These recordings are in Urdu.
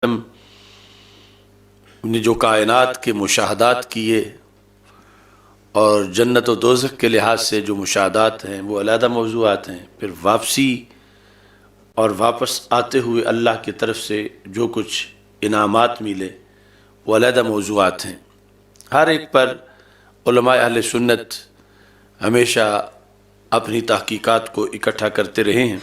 نے جو کائنات کے مشاہدات کیے اور جنت و دوزخ کے لحاظ سے جو مشاہدات ہیں وہ علیحدہ موضوعات ہیں. پھر واپسی اور واپس آتے ہوئے اللہ کی طرف سے جو کچھ انعامات ملے وہ علیحدہ موضوعات ہیں. ہر ایک پر علماء اہل سنت ہمیشہ اپنی تحقیقات کو اکٹھا کرتے رہے ہیں.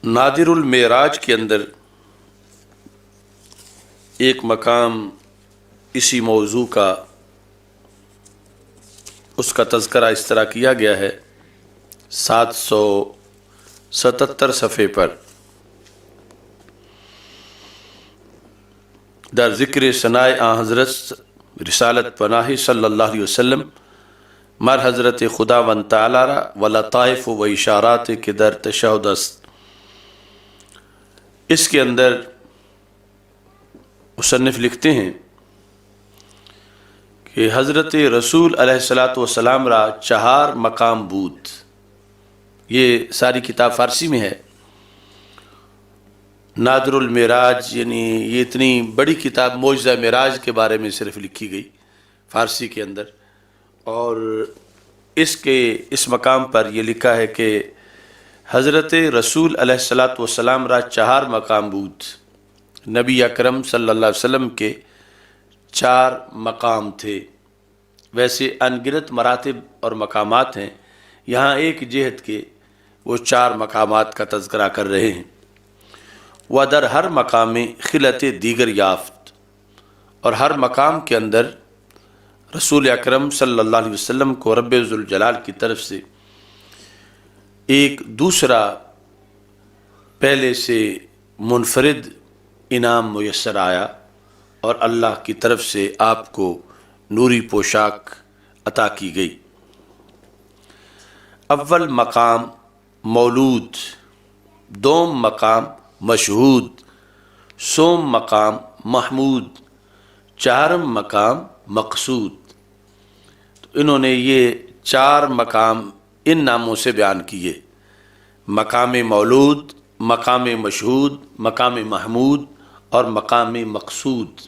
نادر المعراج کے اندر ایک مقام اسی موضوع کا اس کا تذکرہ اس طرح کیا گیا ہے 777 صفحے پر. در ذکر ثناء حضرت رسالت پناہ صلی اللہ علیہ وسلم مر حضرت خدا ون تعالی و لطائف و اشارات کے در تشہد است. اس کے اندر مصنف لکھتے ہیں کہ حضرت رسول علیہ السلام را چہار مقام بود. یہ ساری کتاب فارسی میں ہے. نادر المعراج یعنی یہ اتنی بڑی کتاب معجزہ معراج کے بارے میں صرف لکھی گئی فارسی کے اندر، اور اس مقام پر یہ لکھا ہے کہ حضرت رسول علیہ السلام را چہار مقام بود. نبی اکرم صلی اللہ علیہ وسلم کے 4 مقام تھے. ویسے انگنت مراتب اور مقامات ہیں، یہاں ایک جہت کے وہ 4 مقامات کا تذکرہ کر رہے ہیں. و در ہر مقام خلت دیگر یافت، اور ہر مقام کے اندر رسول اکرم صلی اللہ علیہ وسلم کو رب ذوالجلال کی طرف سے ایک دوسرا پہلے سے منفرد انعام میسر آیا، اور اللہ کی طرف سے آپ کو نوری پوشاک عطا کی گئی. اول مقام مولود، دوم مقام مشہود، سوم مقام محمود، چہارم مقام مقصود. تو انہوں نے یہ 4 مقام ان ناموں سے بیان کیے: مقام مولود، مقام مشہود، مقام محمود اور مقام مقصود.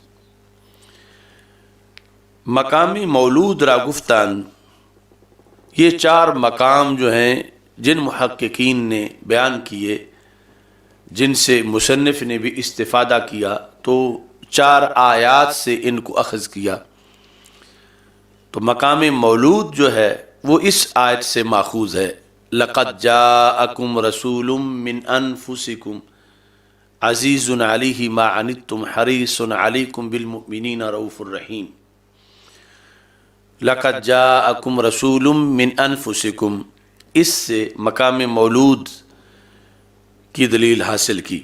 مقام مولود را گفتان، یہ 4 مقام جو ہیں جن محققین نے بیان کیے، جن سے مصنف نے بھی استفادہ کیا، تو 4 آیات سے ان کو اخذ کیا. تو مقام مولود جو ہے وہ اس آیت سے ماخوذ ہے: لقد جاءکم رسول من انفسکم عزیز علیہ ما عنتم حریص علیکم بالمؤمنین رؤوف الرحیم. لقد جاءکم رسول من انفسکم، اس سے مقام مولود کی دلیل حاصل کی.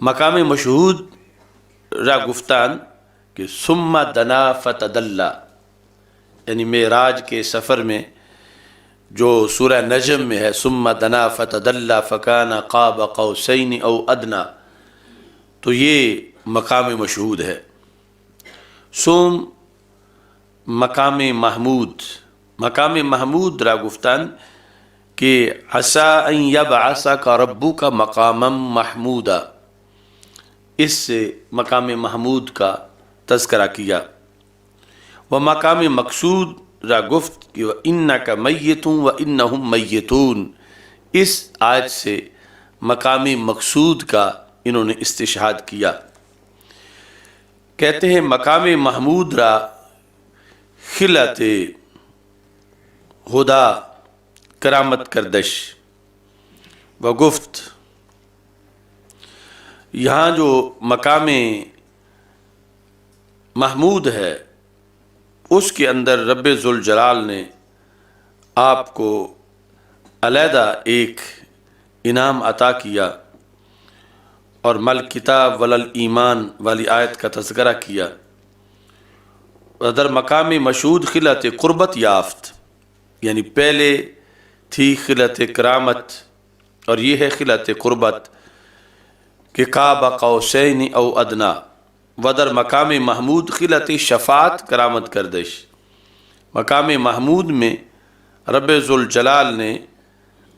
مقام مشہود را گفتان کہ ثم دنا فتدلی، یعنی معراج کے سفر میں جو سورہ نجم میں ہے ثم دنا فتدلی فکان قاب قوسین او ادنا، تو یہ مقام مشہود ہے. سوم مقام محمود، مقام محمود را گفتان کہ عسیٰ ان یبعثک ربک مقاما محمودا، اس سے مقام محمود کا تذکرہ کیا. و مقام مقصود را گفت کہ انک میت و انہم میتون، اس آیت سے مقام مقصود کا انہوں نے استشہاد کیا. کہتے ہیں مقام محمود را خلت خدا کرامت کردش و گفت. یہاں جو مقام محمود ہے اس کے اندر رب ذوالجلال نے آپ کو علیحدہ ایک انعام عطا کیا، اور مل کتاب ولل ایمان والی آیت کا تذکرہ کیا. در مقام مشہود خلت قربت یافت، یعنی پہلے تھی خلت کرامت اور یہ ہے خلت قربت کہ قاب قوسین او ادنا. ودر مقام محمود خلت شفاعت کرامت کردش. مقام محمود میں رب ذوالجلال نے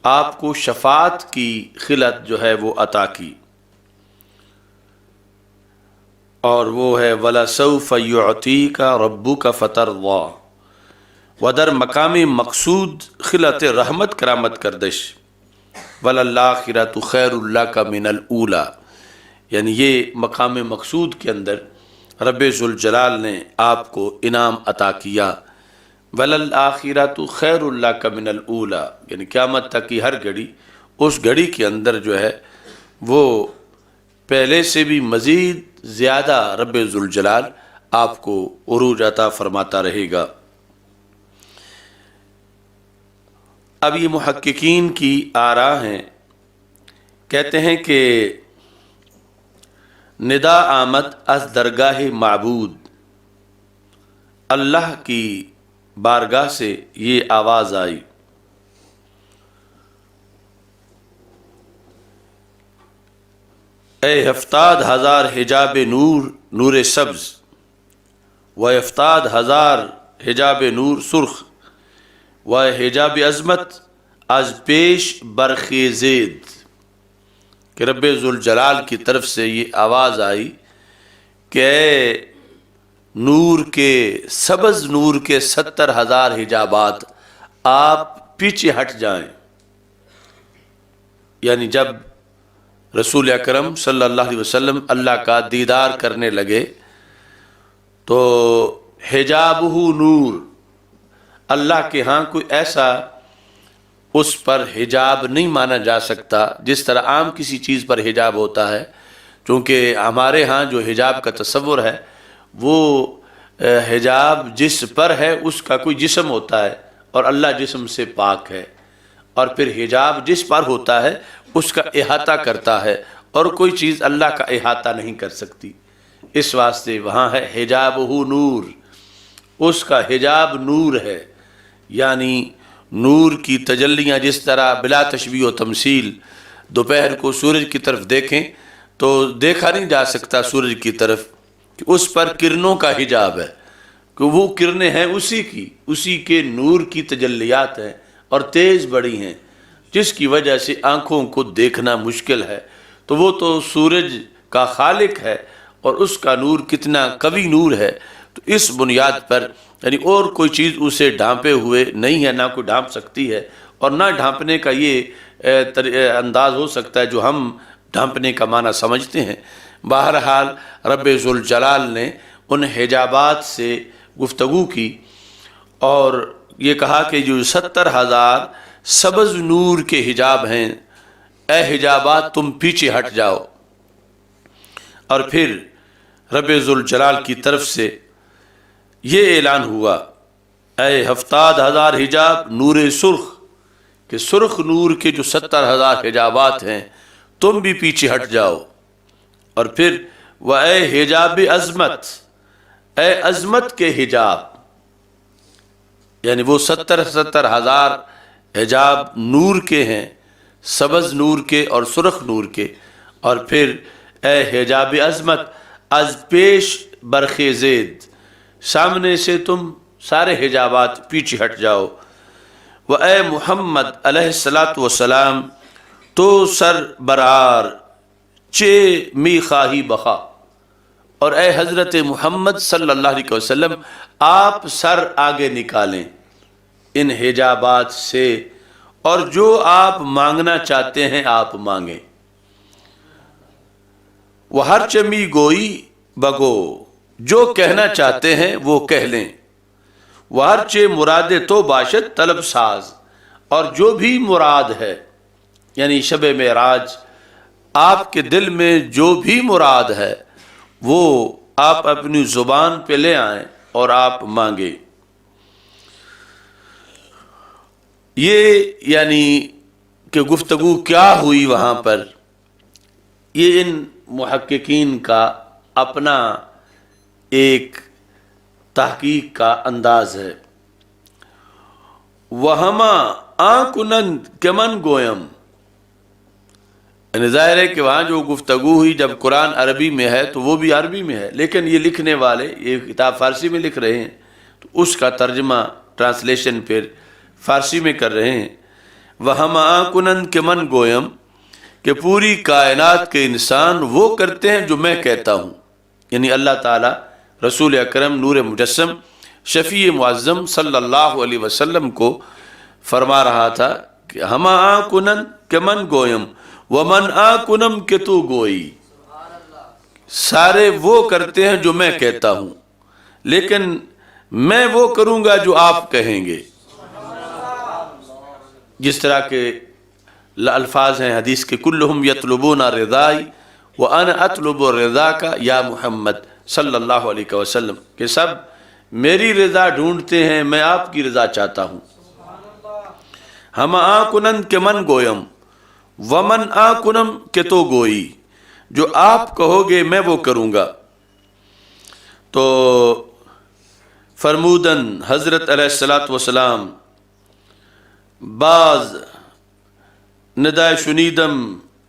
آپ کو شفاعت کی خلت جو ہے وہ عطا کی، اور وہ ہے وَلَسَوْفَ يُعْطِيكَ رَبُّكَ فَتَرْضَىٰ، ودر مقام مقصود خلت رحمت کرامت کردش، وَلَلْآخِرَةُ خَيْرٌ لَكَ مِنَ الْأُولَىٰ، یعنی یہ مقام مقصود کے اندر رب ذوالجلال نے آپ کو انعام عطا کیا، وَلَلْآخِرَةُ خَيْرٌ لَكَ مِنَ الْأُولَىٰ، یعنی قیامت تک کی ہر گھڑی، اس گھڑی کے اندر جو ہے وہ پہلے سے بھی مزید زیادہ رب ذوالجلال آپ کو عروج عطا فرماتا رہے گا۔ اب یہ محققین کی آراء ہیں، کہتے ہیں کہ ندا آمد از درگاہ معبود، اللہ کی بارگاہ سے یہ آواز آئی، اے 70,000 حجاب نور، نور سبز، و 70,000 حجاب نور سرخ، و حجاب عظمت از پیش برخیزید، کہ رب ذوالجلال کی طرف سے یہ آواز آئی کہ اے نور کے، سبز نور کے 70,000 حجابات، آپ پیچھے ہٹ جائیں۔ یعنی جب رسول اکرم صلی اللہ علیہ وسلم اللہ کا دیدار کرنے لگے تو حجابہ نور، اللہ کے ہاں کوئی ایسا اس پر حجاب نہیں مانا جا سکتا جس طرح عام کسی چیز پر حجاب ہوتا ہے، چونکہ ہمارے ہاں جو حجاب کا تصور ہے وہ حجاب جس پر ہے اس کا کوئی جسم ہوتا ہے، اور اللہ جسم سے پاک ہے، اور پھر حجاب جس پر ہوتا ہے اس کا احاطہ کرتا ہے، اور کوئی چیز اللہ کا احاطہ نہیں کر سکتی، اس واسطے وہاں ہے حجابہ نور، اس کا حجاب نور ہے، یعنی نور کی تجلیاں جس طرح بلا تشبیہ و تمثیل دوپہر کو سورج کی طرف دیکھیں تو دیکھا نہیں جا سکتا سورج کی طرف، کہ اس پر کرنوں کا حجاب ہے، کہ وہ کرنیں ہیں اسی کے نور کی تجلیات ہیں اور تیز بڑی ہیں، جس کی وجہ سے آنکھوں کو دیکھنا مشکل ہے، تو وہ تو سورج کا خالق ہے اور اس کا نور کتنا قوی نور ہے، تو اس بنیاد پر یعنی اور کوئی چیز اسے ڈھانپے ہوئے نہیں ہے، نہ کوئی ڈھانپ سکتی ہے، اور نہ ڈھانپنے کا یہ انداز ہو سکتا ہے جو ہم ڈھانپنے کا معنی سمجھتے ہیں۔ بہرحال رب ذوالجلال نے ان حجابات سے گفتگو کی اور یہ کہا کہ جو 70,000 سبز نور کے حجاب ہیں، اے حجابات تم پیچھے ہٹ جاؤ، اور پھر رب ذوالجلال کی طرف سے یہ اعلان ہوا، اے 70,000 حجاب نور سرخ، کہ سرخ نور کے جو 70,000 حجابات ہیں تم بھی پیچھے ہٹ جاؤ، اور پھر وہ اے حجاب عظمت، اے عظمت کے حجاب، یعنی وہ 70,000 حجاب نور کے ہیں، سبز نور کے اور سرخ نور کے، اور پھر اے حجاب عظمت از پیش برخیزید، سامنے سے تم سارے حجابات پیچھے ہٹ جاؤ، و اے محمد علیہ السلام تو سر برار چے می خواہی بخا، اور اے حضرت محمد صلی اللہ علیہ وسلم آپ سر آگے نکالیں ان حجابات سے، اور جو آپ مانگنا چاہتے ہیں آپ مانگیں، وہ ہر چمی گوئی بگو، جو کہنا چاہتے ہیں وہ کہہ لیں، وہ ہر چے مراد تو باشد طلب ساز، اور جو بھی مراد ہے یعنی شب معراج آپ کے دل میں جو بھی مراد ہے وہ آپ اپنی زبان پہ لے آئیں اور آپ مانگیں۔ یہ یعنی کہ گفتگو کیا ہوئی وہاں پر، یہ ان محققین کا اپنا ایک تحقیق کا انداز ہے۔ وہما آنکنند کمن گویم، یعنی ظاہر ہے کہ وہاں جو گفتگو ہوئی جب قرآن عربی میں ہے تو وہ بھی عربی میں ہے، لیکن یہ لکھنے والے یہ کتاب فارسی میں لکھ رہے ہیں تو اس کا ترجمہ ٹرانسلیشن پھر فارسی میں کر رہے ہیں۔ وہما کنن کے من گویم کہ پوری کائنات کے انسان وہ کرتے ہیں جو میں کہتا ہوں. یعنی اللہ تعالیٰ رسول اکرم نور مجسم شفیع معظم صلی اللہ علیہ وسلم کو فرما رہا تھا کہ ہما کنن کے من گویم ومن کنم کہ تو گوئی. سارے وہ کرتے ہیں جو میں کہتا ہوں، لیکن میں وہ کروں گا جو آپ کہیں گے. جس طرح کے الفاظ ہیں حدیث کے کلہم یطلبون رضائی وانا اطلب رضاک یا محمد صلی اللہ علیہ وسلم، کہ سب میری رضا ڈھونڈتے ہیں، میں آپ کی رضا چاہتا ہوں. ہم کنن کے من گویم ومن کنم کہ تو گوئی، جو آپ کہو گے میں وہ کروں گا. تو فرمودن حضرت علیہ الصلاۃ والسلام بعض ندائے شنیدم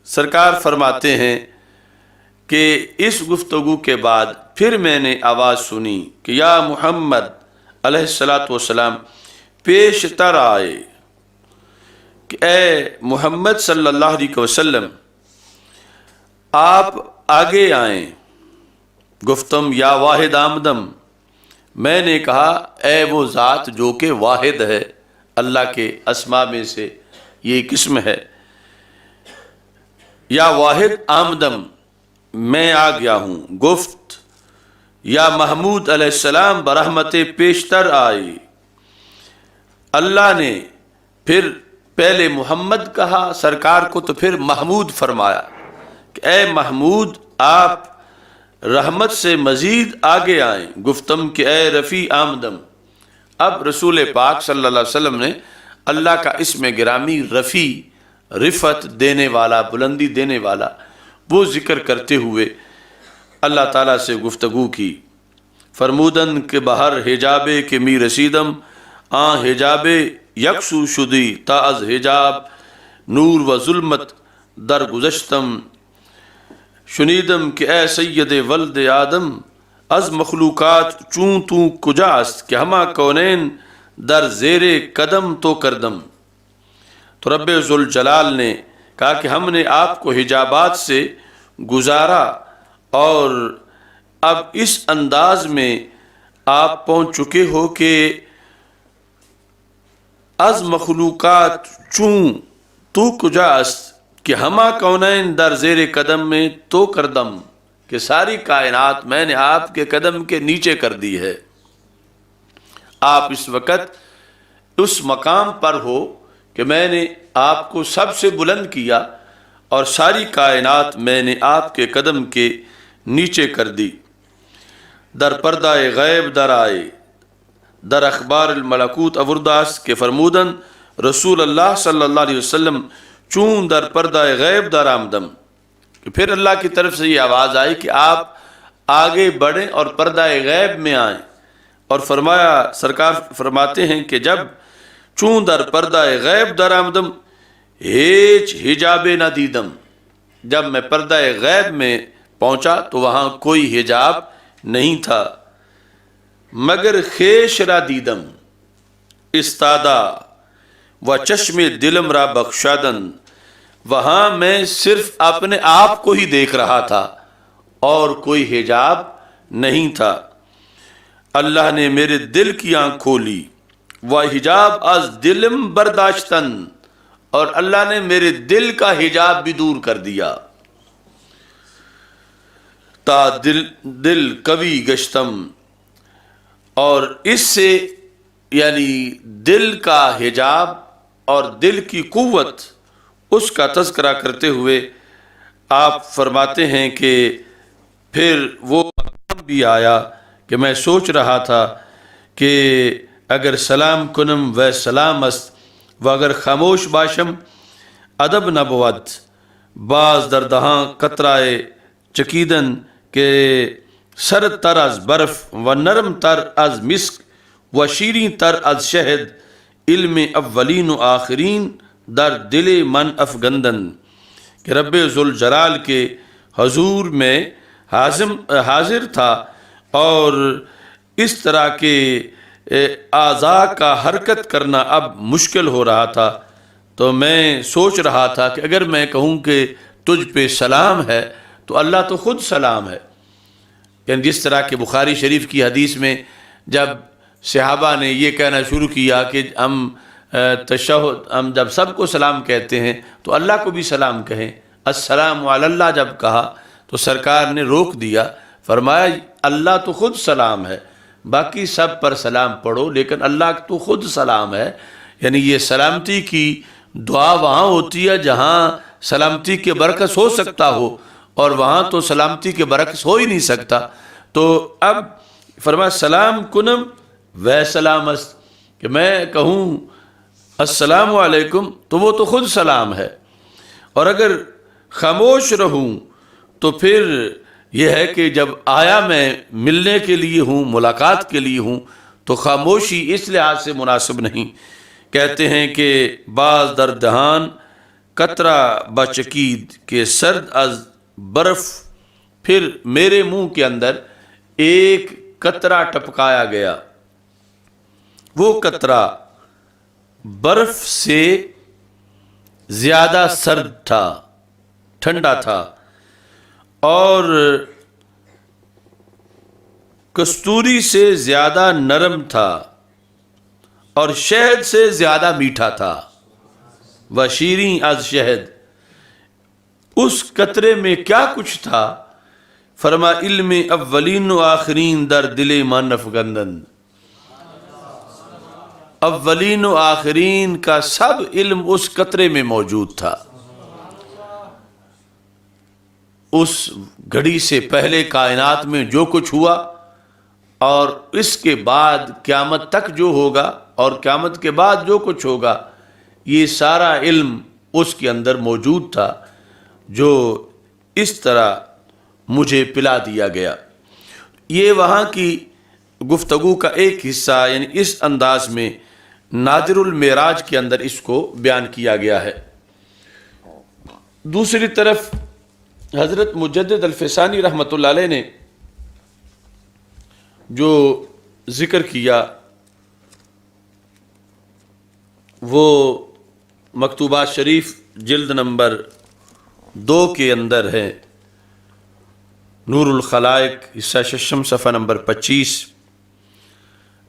سرکار فرماتے ہیں کہ اس گفتگو کے بعد پھر میں نے آواز سنی کہ یا محمد علیہ الصلاۃ والسلام پیش تر آئے، کہ اے محمد صلی اللہ علیہ وسلم آپ آگے آئیں. گفتم یا واحد آمدم، میں نے کہا اے وہ ذات جو کہ واحد ہے، اللہ کے اسماء میں سے یہ قسم ہے. یا واحد آمدم، میں آ گیا ہوں. گفت یا محمود علیہ السلام برحمت پیشتر آئی. اللہ نے پھر پہلے محمد کہا سرکار کو، تو پھر محمود فرمایا کہ اے محمود آپ رحمت سے مزید آگے آئیں. گفتم کہ اے رفیع آمدم. اب رسول پاک صلی اللہ علیہ وسلم نے اللہ کا اسم گرامی رفیع، رفعت دینے والا، بلندی دینے والا، وہ ذکر کرتے ہوئے اللہ تعالیٰ سے گفتگو کی. فرمودن کے بہر حجابے کے می رسیدم حجابے یکسو شدی تا از حجاب نور و ظلمت در گزشتم. شنیدم کہ اے سید ولد آدم از مخلوقات چون تو کجاست، کہ ہما کونین در زیر قدم تو کردم. تو رب ذوالجلال نے کہا کہ ہم نے آپ کو حجابات سے گزارا، اور اب اس انداز میں آپ پہنچ چکے ہو کہ از مخلوقات چون تو کجاست، کہ ہما کونین در زیر قدم میں تو کردم، کہ ساری کائنات میں نے آپ کے قدم کے نیچے کر دی ہے. آپ اس وقت اس مقام پر ہو کہ میں نے آپ کو سب سے بلند کیا، اور ساری کائنات میں نے آپ کے قدم کے نیچے کر دی. در پردہ غیب در آئے در اخبار الملکوت ابرداس کے فرمودن رسول اللہ صلی اللہ علیہ وسلم چون در پردہ غیب در آمدم. کہ پھر اللہ کی طرف سے یہ آواز آئی کہ آپ آگے بڑھیں اور پردہ غیب میں آئیں. اور فرمایا، سرکار فرماتے ہیں کہ جب چون در پردہ غیب در آمدم ہیچ حجاب نہ دیدم، جب میں پردہ غیب میں پہنچا تو وہاں کوئی حجاب نہیں تھا، مگر خیش را دیدم استادا و چشم دلم را بخشادن. وہاں میں صرف اپنے آپ کو ہی دیکھ رہا تھا اور کوئی حجاب نہیں تھا. اللہ نے میرے دل کی آنکھ کھولی، وہ حجاب از دلم برداشتن، اور اللہ نے میرے دل کا حجاب بھی دور کر دیا. تا دل قوی گشتم، اور اس سے یعنی دل کا حجاب اور دل کی قوت، اس کا تذکرہ کرتے ہوئے آپ فرماتے ہیں کہ پھر وہ مقام بھی آیا کہ میں سوچ رہا تھا کہ اگر سلام کنم و سلام است و اگر خاموش باشم ادب نہ بود. بعض در دہاں قطرائے چکیدن کہ سرد تر از برف و نرم تر از مسک و شیریں تر از شہد، علم اولین و آخرین در دل من افگندن. کہ رب ذوالجلال کے حضور میں حاضر تھا، اور اس طرح کے اعضاء کا حرکت کرنا اب مشکل ہو رہا تھا. تو میں سوچ رہا تھا کہ اگر میں کہوں کہ تجھ پہ سلام ہے تو اللہ تو خود سلام ہے. یعنی جس طرح کہ بخاری شریف کی حدیث میں جب صحابہ نے یہ کہنا شروع کیا کہ ہم ہم جب سب کو سلام کہتے ہیں تو اللہ کو بھی سلام کہیں. السلام علی اللہ جب کہا تو سرکار نے روک دیا، فرمایا اللہ تو خود سلام ہے، باقی سب پر سلام پڑھو لیکن اللہ تو خود سلام ہے. یعنی یہ سلامتی کی دعا وہاں ہوتی ہے جہاں سلامتی کے برعکس ہو سکتا ہو، اور وہاں تو سلامتی کے برعکس ہو ہی نہیں سکتا. تو اب فرمایا سلام کنم و سلامست، کہ میں کہوں السلام علیکم تو وہ تو خود سلام ہے، اور اگر خاموش رہوں تو پھر یہ ہے کہ جب آیا میں ملنے کے لیے ہوں، ملاقات کے لیے ہوں، تو خاموشی اس لحاظ سے مناسب نہیں. کہتے ہیں کہ بعض در دہان قطرہ بچکید کے سرد از برف، پھر میرے منہ کے اندر ایک قطرہ ٹپکایا گیا، وہ قطرہ برف سے زیادہ سرد تھا، ٹھنڈا تھا، اور کستوری سے زیادہ نرم تھا، اور شہد سے زیادہ میٹھا تھا. وشیریں از شہد. اس قطرے میں کیا کچھ تھا؟ فرما علم اولین و آخرین در دل من افگندن. اولین و آخرین کا سب علم اس قطرے میں موجود تھا. اس گھڑی سے پہلے کائنات میں جو کچھ ہوا اور اس کے بعد قیامت تک جو ہوگا اور قیامت کے بعد جو کچھ ہوگا، یہ سارا علم اس کے اندر موجود تھا جو اس طرح مجھے پلا دیا گیا. یہ وہاں کی گفتگو کا ایک حصہ، یعنی اس انداز میں نادر المعراج کے اندر اس کو بیان کیا گیا ہے. دوسری طرف حضرت مجدد الفسانی رحمۃ اللہ علیہ نے جو ذکر کیا وہ مکتوبات شریف جلد نمبر 2 کے اندر ہے، نور الخلائق حصہ ششم صفحہ نمبر 25.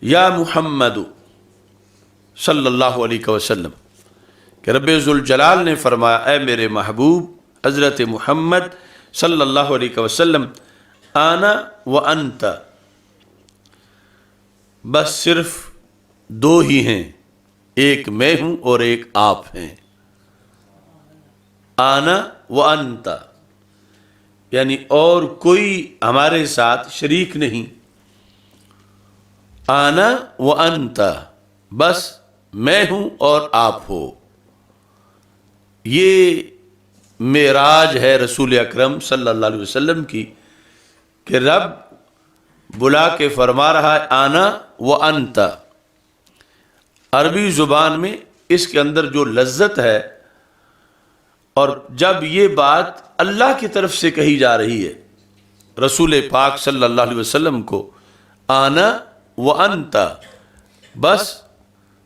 یا محمد صلی اللہ علیہ وسلم، کہ رب ذوالجلال نے فرمایا اے میرے محبوب حضرت محمد صلی اللہ علیہ وسلم، آنا و انت، بس صرف دو ہی ہیں، ایک میں ہوں اور ایک آپ ہیں. آنا و انت یعنی اور کوئی ہمارے ساتھ شریک نہیں. آنا و انت، بس میں ہوں اور آپ ہو. یہ معراج ہے رسول اکرم صلی اللہ علیہ وسلم کی، کہ رب بلا کے فرما رہا ہے آنا و انت. عربی زبان میں اس کے اندر جو لذت ہے، اور جب یہ بات اللہ کی طرف سے کہی جا رہی ہے رسول پاک صلی اللہ علیہ وسلم کو، آنا و انت، بس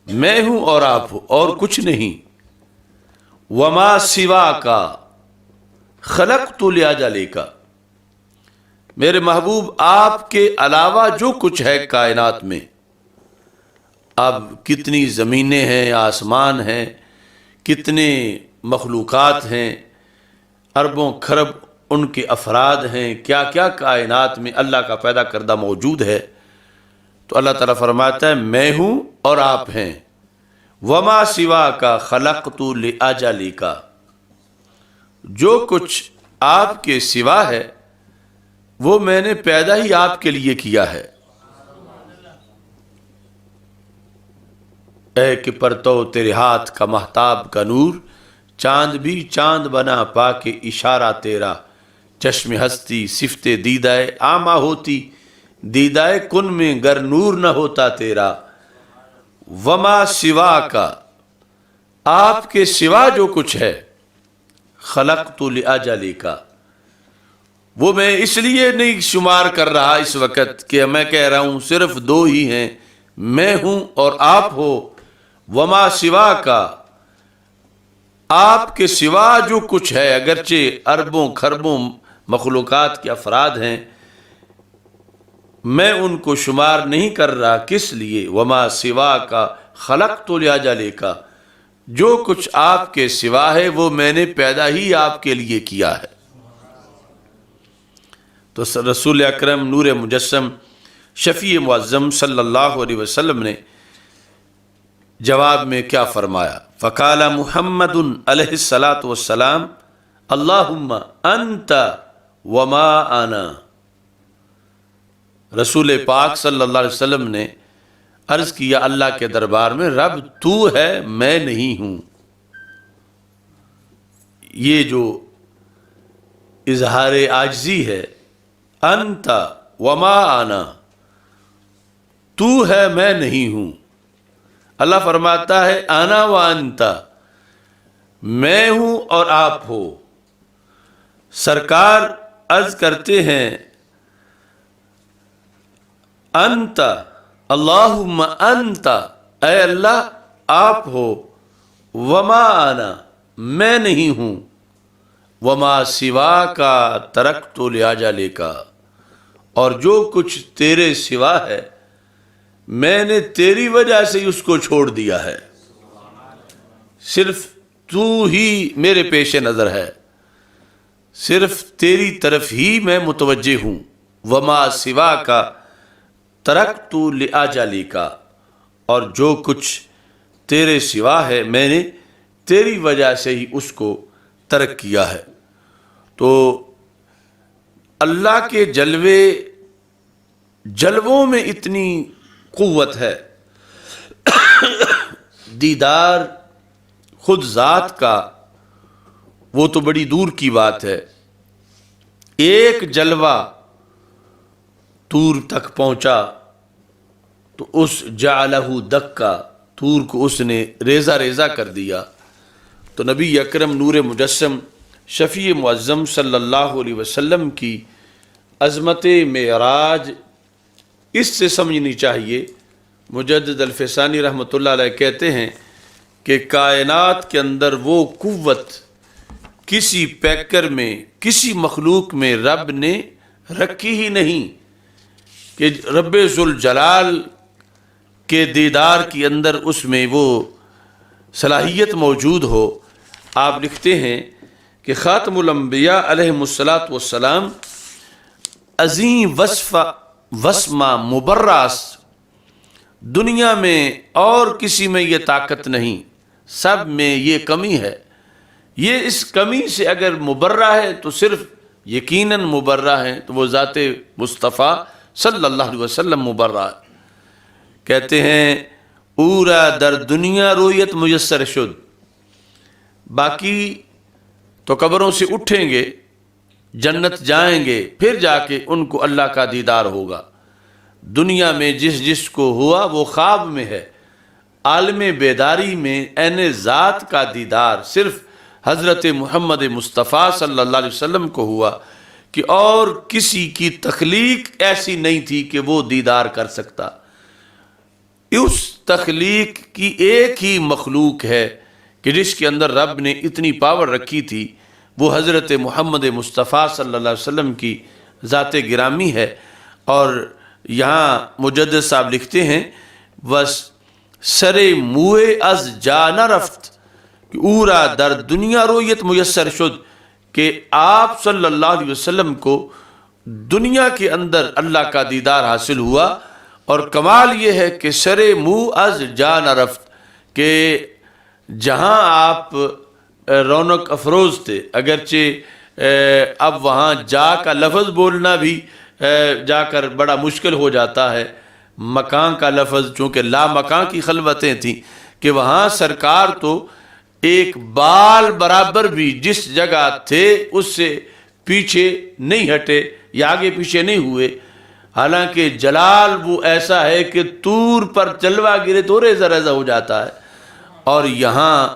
میں ہوں اور آپ ہو اور کچھ نہیں. وما سوا کا خلقت لاجلک، میرے محبوب آپ کے علاوہ جو کچھ ہے کائنات میں، اب کتنی زمینیں ہیں، آسمان ہیں، کتنے مخلوقات ہیں، اربوں کھرب ان کے افراد ہیں، کیا کیا کائنات میں اللہ کا پیدا کردہ موجود ہے. تو اللہ تعالیٰ فرماتا ہے میں ہوں اور آپ ہیں. وما سوا کا خلقت لاجلک، جو کچھ آپ کے سوا ہے وہ میں نے پیدا ہی آپ کے لیے کیا ہے. اے کہ پرتو تیرے ہاتھ کا مہتاب کا نور، چاند بھی چاند بنا پا کے اشارہ تیرا. چشم ہستی صفت دیدہ آما ہوتی، دیدہ کن میں گر نور نہ ہوتا تیرا. وما سوا کا، آپ کے سوا جو کچھ ہے، خلقت لاجلک، وہ میں اس لیے نہیں شمار کر رہا اس وقت کہ میں کہہ رہا ہوں صرف دو ہی ہیں، میں ہوں اور آپ ہو. وما سوا کا، آپ کے سوا جو کچھ ہے، اگرچہ اربوں خربوں مخلوقات کے افراد ہیں، میں ان کو شمار نہیں کر رہا، کس لیے؟ وما سوا کا خلقت لأجلک، جو کچھ آپ کے سوا ہے وہ میں نے پیدا ہی آپ کے لیے کیا ہے۔ تو رسول اکرم نور مجسم شفیع معظم صلی اللہ علیہ وسلم نے جواب میں کیا فرمایا؟ فقال محمد علیہ الصلاۃ والسلام اللہم انت وما انا۔ رسول پاک صلی اللہ علیہ وسلم نے عرض کیا اللہ کے دربار میں، رب تو ہے، میں نہیں ہوں۔ یہ جو اظہار عاجزی ہے، انت وما انا، تو ہے میں نہیں ہوں۔ اللہ فرماتا ہے انا و انت، میں ہوں اور آپ ہو۔ سرکار عرض کرتے ہیں انت اللہم انت، اے اللہ آپ ہو، وما انا، میں نہیں ہوں، وما سوا کا ترکت لأجلک، اور جو کچھ تیرے سوا ہے میں نے تیری وجہ سے ہی اس کو چھوڑ دیا ہے، صرف تو ہی میرے پیش نظر ہے، صرف تیری طرف ہی میں متوجہ ہوں۔ وما سوا کا ترکت لأجلک، اور جو کچھ تیرے سوا ہے میں نے تیری وجہ سے ہی اس کو ترک کیا ہے۔ تو اللہ کے جلووں میں اتنی قوت ہے، دیدار خود ذات کا وہ تو بڑی دور کی بات ہے۔ ایک جلوہ طور تک پہنچا تو اس جعلہ دکا، طور کو اس نے ریزہ ریزہ کر دیا۔ تو نبی اکرم نور مجسم شفیع معظم صلی اللہ علیہ وسلم کی عظمت معراج اس سے سمجھنی چاہیے۔ مجدد الفسانی رحمۃ اللہ علیہ کہتے ہیں کہ کائنات کے اندر وہ قوت کسی پیکر میں، کسی مخلوق میں رب نے رکھی ہی نہیں کہ رب ذوالجلال کے دیدار کے اندر اس میں وہ صلاحیت موجود ہو۔ آپ لکھتے ہیں کہ خاتم الانبیاء علیہ الصلاۃ والسلام عظیم وسمہ مبرس، دنیا میں اور کسی میں یہ طاقت نہیں، سب میں یہ کمی ہے۔ یہ اس کمی سے اگر مبرہ ہے تو صرف یقیناً مبرہ ہے تو وہ ذات مصطفیٰ صلی اللہ علیہ وسلم مبرہ ہے۔ کہتے ہیں اورا در دنیا رویت میسر شد، باقی تو قبروں سے اٹھیں گے، جنت جائیں گے، پھر جا کے ان کو اللہ کا دیدار ہوگا۔ دنیا میں جس کو ہوا وہ خواب میں ہے، عالم بیداری میں عین ذات کا دیدار صرف حضرت محمد مصطفیٰ صلی اللہ علیہ وسلم کو ہوا کہ اور کسی کی تخلیق ایسی نہیں تھی کہ وہ دیدار کر سکتا۔ اس تخلیق کی ایک ہی مخلوق ہے کہ جس کے اندر رب نے اتنی پاور رکھی تھی، وہ حضرت محمد مصطفیٰ صلی اللہ علیہ وسلم کی ذات گرامی ہے۔ اور یہاں مجدد صاحب لکھتے ہیں بس سرے موئے از جا نہ رفت کہ اورا در دنیا رویت میسر شد، کہ آپ صلی اللہ علیہ وسلم کو دنیا کے اندر اللہ کا دیدار حاصل ہوا۔ اور کمال یہ ہے کہ سرے منہ از جا نہ رفت، کہ جہاں آپ رونق افروز تھے، اگرچہ اب وہاں جا کا لفظ بولنا بھی جا کر بڑا مشکل ہو جاتا ہے، مکان کا لفظ چونکہ لا مکان کی خلوتیں تھیں، کہ وہاں سرکار تو ایک بال برابر بھی جس جگہ تھے اس سے پیچھے نہیں ہٹے یا آگے پیچھے نہیں ہوئے، حالانکہ جلال وہ ایسا ہے کہ طور پر جلوہ گرے تو ریزہ ریزہ ہو جاتا ہے۔ اور یہاں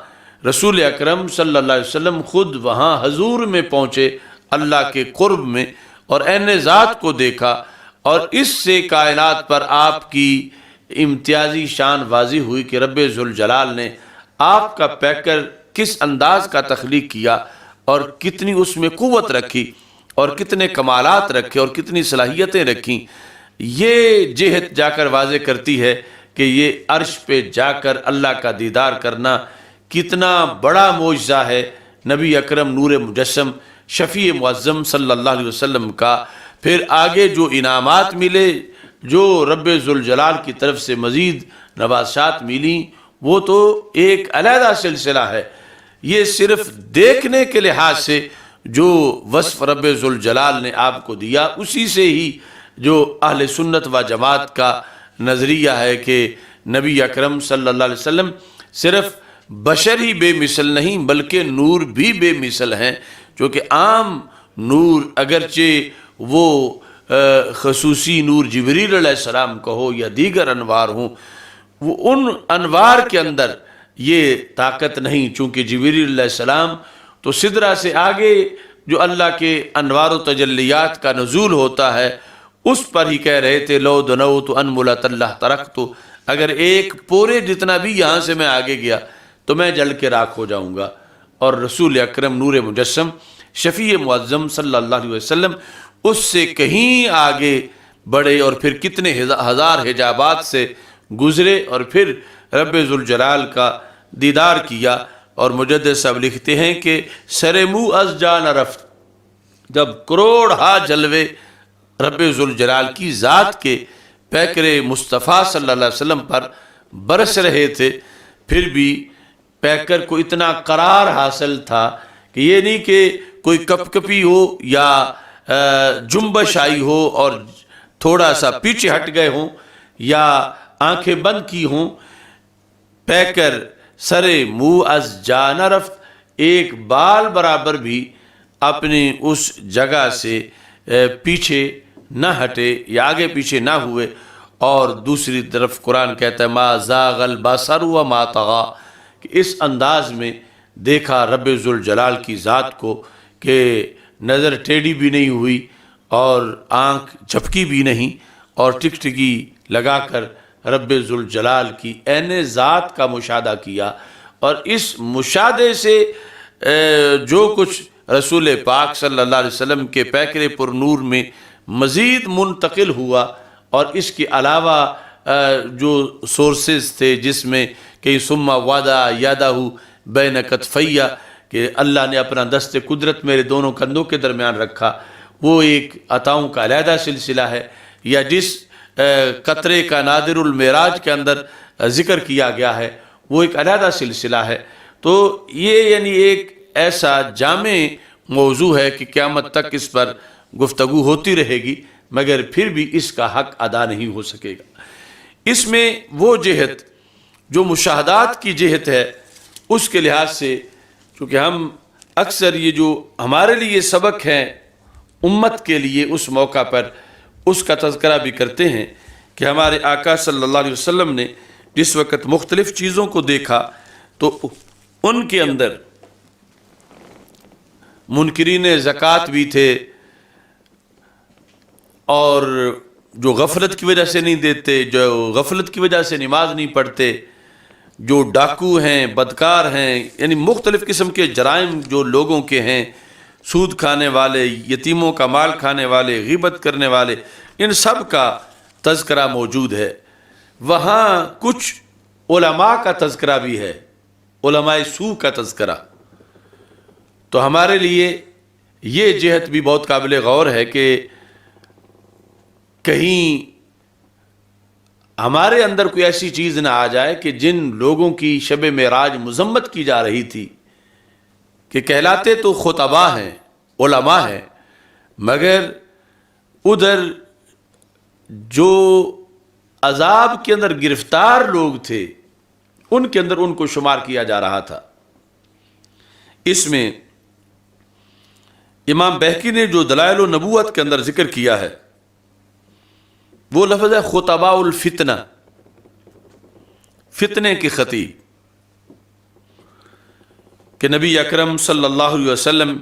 رسول اکرم صلی اللہ علیہ وسلم خود وہاں حضور میں پہنچے، اللہ کے قرب میں، اور عین ذات کو دیکھا، اور اس سے کائنات پر آپ کی امتیازی شان واضح ہوئی کہ رب ذوالجلال نے آپ کا پیکر کس انداز کا تخلیق کیا اور کتنی اس میں قوت رکھی اور کتنے کمالات رکھے اور کتنی صلاحیتیں رکھیں، یہ جہت جا کر واضح کرتی ہے کہ یہ عرش پہ جا کر اللہ کا دیدار کرنا کتنا بڑا معجزہ ہے نبی اکرم نور مجسم شفیع معظم صلی اللہ علیہ وسلم کا۔ پھر آگے جو انعامات ملے، جو رب ذوالجلال کی طرف سے مزید نوازشات ملیں، وہ تو ایک علیحدہ سلسلہ ہے۔ یہ صرف دیکھنے کے لحاظ سے جو وصف رب ذوالجلال نے آپ کو دیا، اسی سے ہی جو اہل سنت و جماعت کا نظریہ ہے کہ نبی اکرم صلی اللہ علیہ وسلم صرف بشر ہی بے مثل نہیں بلکہ نور بھی بے مثل ہیں، چونکہ عام نور اگرچہ وہ خصوصی نور جبریل علیہ السلام کا ہو یا دیگر انوار ہوں، وہ ان انوار کے اندر یہ طاقت نہیں، چونکہ جبریل علیہ السلام تو سدرہ سے آگے جو اللہ کے انوار و تجلیات کا نزول ہوتا ہے اس پر ہی کہہ رہے تھے لو دنوت ان ملت اللہ ترکت، اگر ایک پورے جتنا بھی یہاں سے میں آگے گیا تو میں جل کے راکھ ہو جاؤں گا۔ اور رسول اکرم نور مجسم شفیع معظم صلی اللہ علیہ وسلم اس سے کہیں آگے بڑھے اور پھر کتنے ہزار حجابات سے گزرے اور پھر رب ذوالجلال کا دیدار کیا۔ اور مجدد صاحب لکھتے ہیں کہ سر منہ از جا نہ رفت، جب کروڑ ہا جلوے رب ذوالجلال کی ذات کے پیکر مصطفیٰ صلی اللہ علیہ وسلم پر برس رہے تھے، پھر بھی پیکر کو اتنا قرار حاصل تھا کہ یہ نہیں کہ کوئی کپ کپی ہو یا جنبش آئی ہو اور تھوڑا سا پیچھے ہٹ گئے ہوں یا آنکھیں بند کی ہوں، پیکر سر منہ از جا نہ رفت، ایک بال برابر بھی اپنی اس جگہ سے پیچھے نہ ہٹے یا آگے پیچھے نہ ہوئے۔ اور دوسری طرف قرآن کہتا ہے ما زاغ البصر وما طغى، کہ اس انداز میں دیکھا رب ذوالجلال کی ذات کو کہ نظر ٹیڑھی بھی نہیں ہوئی اور آنکھ جھپکی بھی نہیں، اور ٹکٹکی لگا کر رب ذوالجلال کی عین ذات کا مشاہدہ کیا۔ اور اس مشاہدے سے جو کچھ رسول پاک صلی اللہ علیہ وسلم کے پیکر پر نور میں مزید منتقل ہوا، اور اس کے علاوہ جو سورسز تھے جس میں کہ ثم وضع یدہ بین کتفیہ، کہ اللہ نے اپنا دست قدرت میرے دونوں کندھوں کے درمیان رکھا، وہ ایک عطاؤں کا علیحدہ سلسلہ ہے۔ یا جس قطرے کا نادر المعراج کے اندر ذکر کیا گیا ہے وہ ایک علیحدہ سلسلہ ہے۔ تو یہ یعنی ایک ایسا جامع موضوع ہے کہ قیامت تک اس پر گفتگو ہوتی رہے گی، مگر پھر بھی اس کا حق ادا نہیں ہو سکے گا۔ اس میں وہ جہت جو مشاہدات کی جہت ہے اس کے لحاظ سے، چونکہ ہم اکثر یہ جو ہمارے لیے سبق ہیں امت کے لیے اس موقع پر اس کا تذکرہ بھی کرتے ہیں کہ ہمارے آقا صلی اللہ علیہ وسلم نے جس وقت مختلف چیزوں کو دیکھا تو ان کے اندر منکرین زکوٰۃ بھی تھے، اور جو غفلت کی وجہ سے نہیں دیتے، جو غفلت کی وجہ سے نماز نہیں پڑھتے، جو ڈاکو ہیں، بدکار ہیں، یعنی مختلف قسم کے جرائم جو لوگوں کے ہیں، سود کھانے والے، یتیموں کا مال کھانے والے، غیبت کرنے والے، ان سب کا تذکرہ موجود ہے۔ وہاں کچھ علماء کا تذکرہ بھی ہے، علماء سو کا تذکرہ۔ تو ہمارے لیے یہ جہت بھی بہت قابل غور ہے کہ کہیں ہمارے اندر کوئی ایسی چیز نہ آ جائے کہ جن لوگوں کی شب معراج مذمت کی جا رہی تھی کہ کہلاتے تو خطباء ہیں، علماء ہیں، مگر ادھر جو عذاب کے اندر گرفتار لوگ تھے ان کے اندر ان کو شمار کیا جا رہا تھا۔ اس میں امام بہقی نے جو دلائل النبوت کے اندر ذکر کیا ہے وہ لفظ ہے خطباء الفتنہ، فتنے کے خطیب، کہ نبی اکرم صلی اللہ علیہ وسلم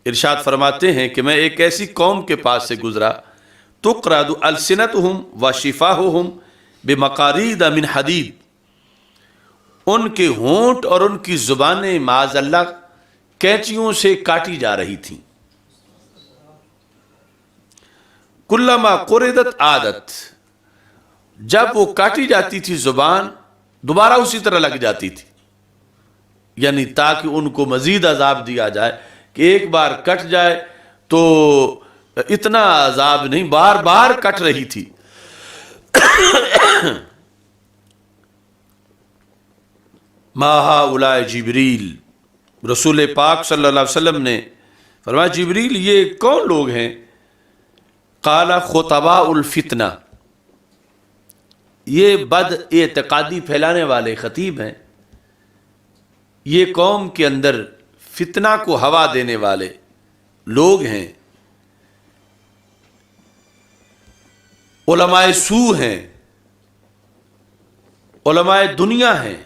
ارشاد فرماتے ہیں کہ میں ایک ایسی قوم کے پاس سے گزرا تقرض السنتهم وشفاههم بمقارید من حدید، ان کے ہونٹ اور ان کی زبانیں معاذ اللہ کینچیوں سے کاٹی جا رہی تھیں. کلما قردت عادت، جب وہ کاٹی جاتی تھی زبان دوبارہ اسی طرح لگ جاتی تھی، یعنی تاکہ ان کو مزید عذاب دیا جائے کہ ایک بار کٹ جائے تو اتنا عذاب نہیں، بار بار کٹ رہی تھی. ما ہؤلاء جبریل، رسول پاک صلی اللہ علیہ وسلم نے فرمایا جبریل یہ کون لوگ ہیں؟ قال خطباء الفتنہ، یہ بد اعتقادی پھیلانے والے خطیب ہیں، یہ قوم کے اندر فتنہ کو ہوا دینے والے لوگ ہیں، علماء سو ہیں، علماء دنیا ہیں.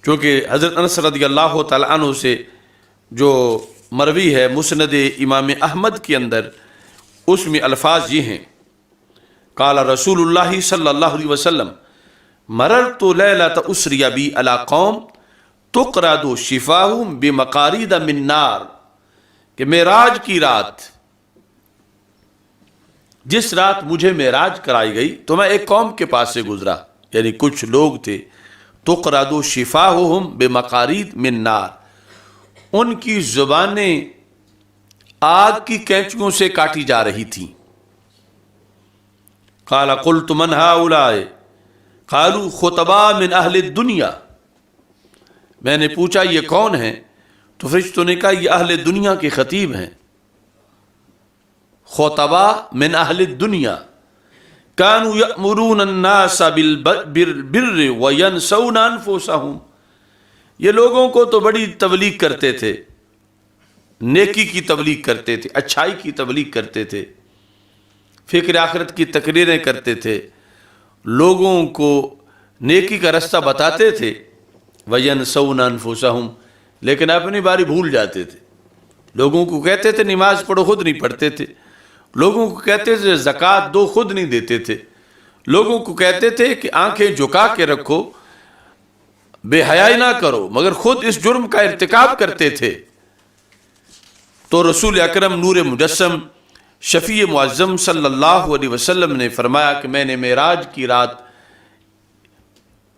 چونکہ حضرت انس رضی اللہ تعالی عنہ سے جو مروی ہے مسند امام احمد کے اندر، اس میں الفاظ یہ ہیں، قال رسول اللہ صلی اللہ علیہ وسلم مررت لیلۃ اسری بی علی قوم تقرض شفاہم بمقارید من نار، کہ معراج کی رات، جس رات مجھے معراج کرائی گئی تو میں ایک قوم کے پاس سے گزرا، یعنی کچھ لوگ تھے، تقرض شفاہم بمقارید من نار، ان کی زبانیں آگ کی کینچیوں سے کاٹی جا رہی تھیں. قال قلت من ہؤلاء قالوا خطباء من اہل الدنیا، میں نے پوچھا یہ کون ہیں؟ تو فرشتوں نے کہا یہ اہل دنیا کے خطیب ہیں. خطباء من اہل الدنیا كانوا يأمرون الناس بالبر وينسون انفسهم، یہ لوگوں کو تو بڑی تبلیغ کرتے تھے، نیکی کی تبلیغ کرتے تھے، اچھائی کی تبلیغ کرتے تھے، فکر آخرت کی تقریریں کرتے تھے، لوگوں کو نیکی کا رستہ بتاتے تھے. وَيَنْسَوْنَ أَنفُسَهُمْ، لیکن اپنی باری بھول جاتے تھے. لوگوں کو کہتے تھے نماز پڑھو، خود نہیں پڑھتے تھے. لوگوں کو کہتے تھے زکوٰۃ دو، خود نہیں دیتے تھے. لوگوں کو کہتے تھے کہ آنکھیں جھکا کے رکھو، بے حیائی نہ کرو، مگر خود اس جرم کا ارتکاب کرتے تھے. تو رسول اکرم نور مجسم شفیع معظم صلی اللہ علیہ وسلم نے فرمایا کہ میں نے معراج کی رات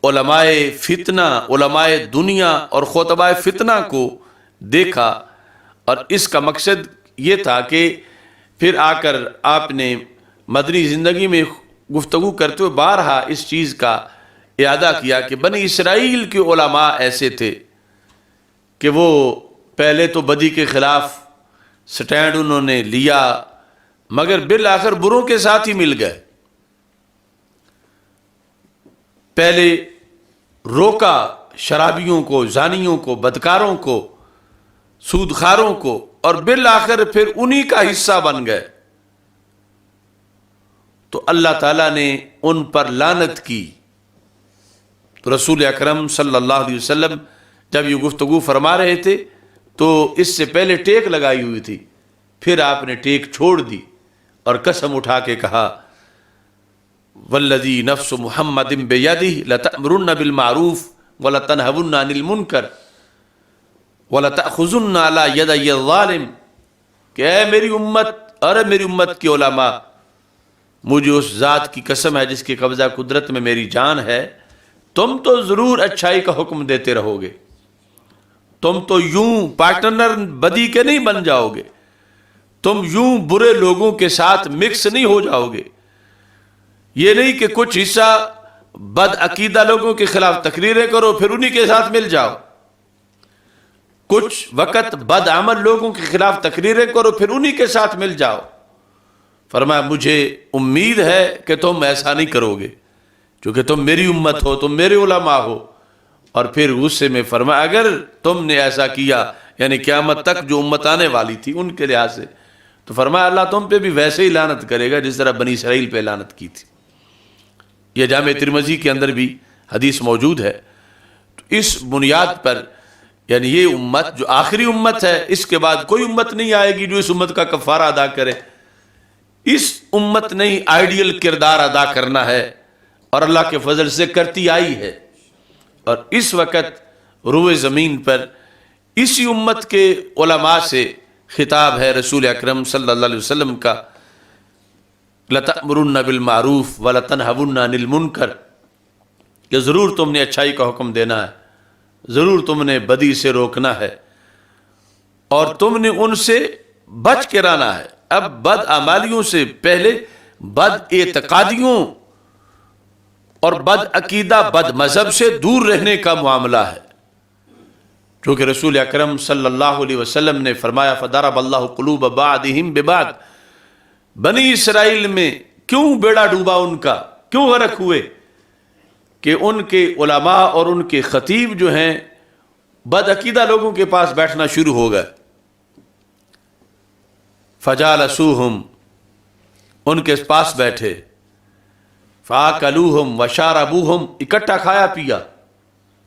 علماء فتنہ، علماء دنیا اور خطباء فتنہ کو دیکھا، اور اس کا مقصد یہ تھا کہ پھر آ کر آپ نے مدنی زندگی میں گفتگو کرتے ہوئے بارہا اس چیز کا اعادہ کیا کہ بنی اسرائیل کے علماء ایسے تھے کہ وہ پہلے تو بدی کے خلاف سٹینڈ انہوں نے لیا، مگر بالآخر بروں کے ساتھ ہی مل گئے. پہلے روکا شرابیوں کو، زانیوں کو، بدکاروں کو، سودخاروں کو، اور بالآخر پھر انہی کا حصہ بن گئے. تو اللہ تعالیٰ نے ان پر لعنت کی. تو رسول اکرم صلی اللہ علیہ وسلم جب یہ گفتگو فرما رہے تھے تو اس سے پہلے ٹیک لگائی ہوئی تھی، پھر آپ نے ٹیک چھوڑ دی اور قسم اٹھا کے کہا والذی نفس محمد بیدہ لتأمرن بالمعروف ولتنہون عن المنکر ولتأخذن علی یدی الظالم، کہ اے میری امت، ارے میری امت کے علماء، مجھے اس ذات کی قسم ہے جس کی قبضہ قدرت میں میری جان ہے، تم تو ضرور اچھائی کا حکم دیتے رہو گے، تم تو یوں پارٹنر بدی کے نہیں بن جاؤ گے، تم یوں برے لوگوں کے ساتھ مکس نہیں ہو جاؤ گے. یہ نہیں کہ کچھ حصہ بد عقیدہ لوگوں کے خلاف تقریریں کرو پھر انہی کے ساتھ مل جاؤ، کچھ وقت بد عمل لوگوں کے خلاف تقریریں کرو پھر انہی کے ساتھ مل جاؤ. فرمایا مجھے امید ہے کہ تم ایسا نہیں کرو گے، کیونکہ تم میری امت ہو، تم میرے علماء ہو. اور پھر غصے میں فرمایا اگر تم نے ایسا کیا، یعنی قیامت تک جو امت آنے والی تھی ان کے لحاظ سے، تو فرمایا اللہ تم پہ بھی ویسے ہی لعنت کرے گا جس طرح بنی اسرائیل پہ لعنت کی تھی. یہ جامع ترمذی کے اندر بھی حدیث موجود ہے. تو اس بنیاد پر یعنی یہ امت جو آخری امت ہے، اس کے بعد کوئی امت نہیں آئے گی جو اس امت کا کفارہ ادا کرے. اس امت نے آئیڈیل کردار ادا کرنا ہے اور اللہ کے فضل سے کرتی آئی ہے. اور اس وقت روئے زمین پر اسی امت کے علماء سے خطاب ہے رسول اکرم صلی اللہ علیہ وسلم کا، لَتَأْمُرُنَّ بِالْمَعْرُوفِ وَلَتَنْهَوُنَّ عَنِ الْمُنْكَرِ، کہ ضرور تم نے اچھائی کا حکم دینا ہے، ضرور تم نے بدی سے روکنا ہے، اور تم نے ان سے بچ کے رہنا ہے۔ اب بد اعمالیوں سے پہلے بد اعتقادیوں اور بد عقیدہ بد مذہب سے دور رہنے کا معاملہ ہے، چونکہ رسول اکرم صلی اللہ علیہ وسلم نے فرمایا فَضَرَبَ اللَّهُ قُلُوبَ بَعْضِهِمْ بِبَعْضٍ، بنی اسرائیل میں کیوں بیڑا ڈوبا ان کا، کیوں غرق ہوئے، کہ ان کے علماء اور ان کے خطیب جو ہیں بد عقیدہ لوگوں کے پاس بیٹھنا شروع ہو گئے، فَجَالَسُوهُمْ، ان کے پاس بیٹھے، فَآكَلُوهُمْ وَشَارَبُوهُمْ، اکٹھا کھایا پیا،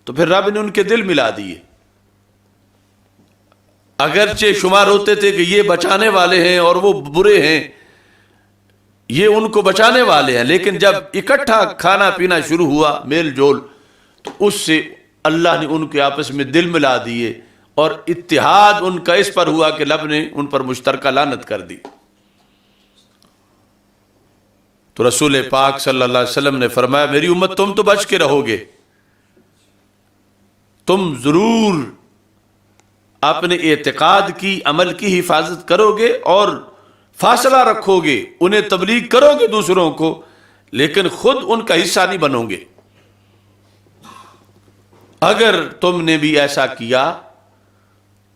تو پھر رب نے ان کے دل ملا دیے۔ اگرچہ شمار ہوتے تھے کہ یہ بچانے والے ہیں اور وہ برے ہیں، یہ ان کو بچانے والے ہیں، لیکن جب اکٹھا کھانا پینا شروع ہوا میل جول، تو اس سے اللہ نے ان کے آپس میں دل ملا دیے، اور اتحاد ان کا اس پر ہوا کہ رب نے ان پر مشترکہ لعنت کر دی۔ تو رسول پاک صلی اللہ علیہ وسلم نے فرمایا میری امت تم تو بچ کے رہو گے، تم ضرور اپنے اعتقاد کی عمل کی حفاظت کرو گے اور فاصلہ رکھو گے، انہیں تبلیغ کرو گے دوسروں کو، لیکن خود ان کا حصہ نہیں بنو گے۔ اگر تم نے بھی ایسا کیا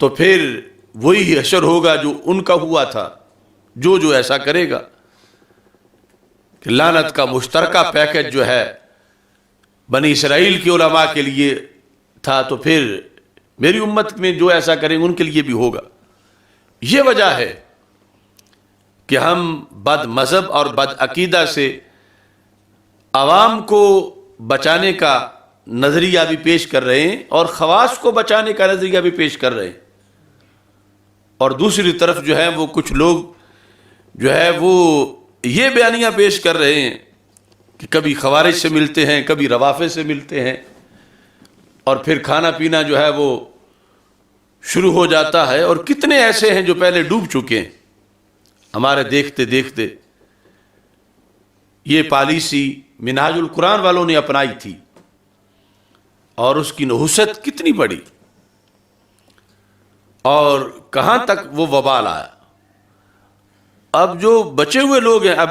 تو پھر وہی حشر ہوگا جو ان کا ہوا تھا، جو ایسا کرے گا، کہ لعنت کا مشترکہ پیکج جو ہے بنی اسرائیل کے علماء کے لیے تھا، تو پھر میری امت میں جو ایسا کریں ان کے لیے بھی ہوگا۔ یہ وجہ ہے کہ ہم بد مذہب اور بد عقیدہ سے عوام کو بچانے کا نظریہ بھی پیش کر رہے ہیں، اور خواص کو بچانے کا نظریہ بھی پیش کر رہے ہیں، اور دوسری طرف جو ہے وہ کچھ لوگ جو ہے وہ یہ بیانیاں پیش کر رہے ہیں کہ کبھی خوارج سے ملتے ہیں، کبھی روافض سے ملتے ہیں، اور پھر کھانا پینا جو ہے وہ شروع ہو جاتا ہے۔ اور کتنے ایسے ہیں جو پہلے ڈوب چکے ہیں، ہمارے دیکھتے دیکھتے یہ پالیسی منہاج القرآن والوں نے اپنائی تھی، اور اس کی نحوست کتنی بڑی، اور کہاں تک وہ وبال آیا۔ اب جو بچے ہوئے لوگ ہیں، اب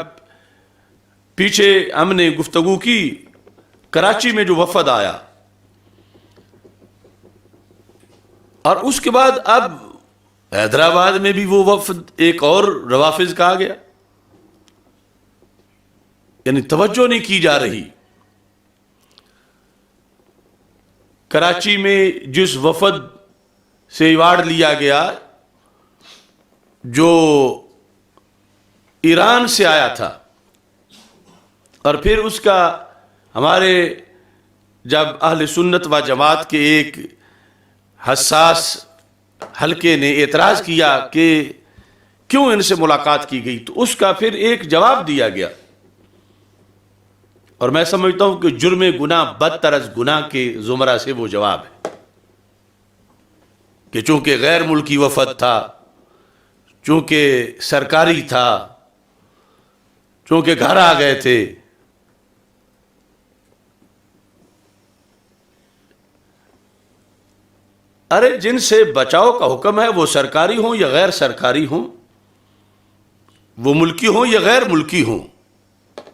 پیچھے ہم نے گفتگو کی کراچی میں جو وفد آیا، اور اس کے بعد اب حیدرآباد میں بھی وہ وفد ایک اور روافض کا آ گیا، یعنی توجہ نہیں کی جا رہی۔ کراچی میں جس وفد سے ایوارڈ لیا گیا جو ایران سے آیا تھا، اور پھر اس کا ہمارے جب اہل سنت و جماعت کے ایک حساس حلقے نے اعتراض کیا کہ کیوں ان سے ملاقات کی گئی، تو اس کا پھر ایک جواب دیا گیا، اور میں سمجھتا ہوں کہ جرم گناہ بدتر از گناہ کے زمرہ سے وہ جواب ہے، کہ چونکہ غیر ملکی وفد تھا، چونکہ سرکاری تھا، چونکہ گھر آ گئے تھے، ارے جن سے بچاؤ کا حکم ہے وہ سرکاری ہوں یا غیر سرکاری ہوں، وہ ملکی ہوں یا غیر ملکی ہوں،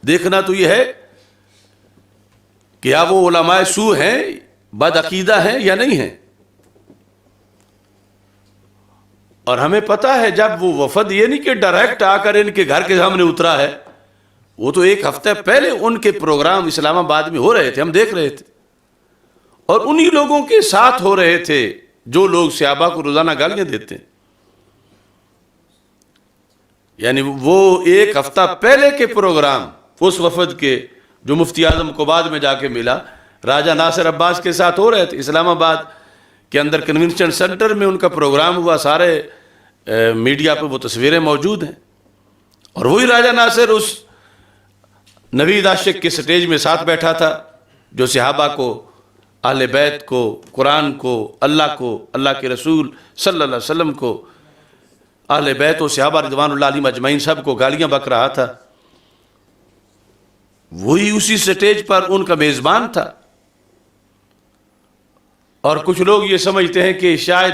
دیکھنا تو یہ ہے کہ یا وہ علماء سو ہیں، بد عقیدہ ہیں یا نہیں ہیں۔ اور ہمیں پتا ہے جب وہ وفد یہ نہیں کہ ڈائریکٹ آ کر ان کے گھر کے سامنے اترا ہے، وہ تو ایک ہفتہ پہلے ان کے پروگرام اسلام آباد میں ہو رہے تھے، ہم دیکھ رہے تھے، اور انہی لوگوں کے ساتھ ہو رہے تھے جو لوگ صحابہ کو روزانہ گالیاں دیتے ہیں۔ یعنی وہ ایک ہفتہ پہلے کے پروگرام اس وفد کے جو مفتی اعظم کو بعد میں جا کے ملا، راجہ ناصر عباس کے ساتھ ہو رہے تھے، اسلام آباد کے اندر کنونشن سینٹر میں ان کا پروگرام ہوا، سارے میڈیا پہ وہ تصویریں موجود ہیں، اور وہی راجہ ناصر اس نوید عاشق کے سٹیج میں ساتھ بیٹھا تھا جو صحابہ کو اہل بیت کو، قرآن کو، اللہ کو، اللہ کے رسول صلی اللہ علیہ وسلم کو، اہل بیت و صحابہ رضوان اللہ علیہم اجمعین سب کو گالیاں بک رہا تھا، وہی اسی سٹیج پر ان کا میزبان تھا۔ اور کچھ لوگ یہ سمجھتے ہیں کہ شاید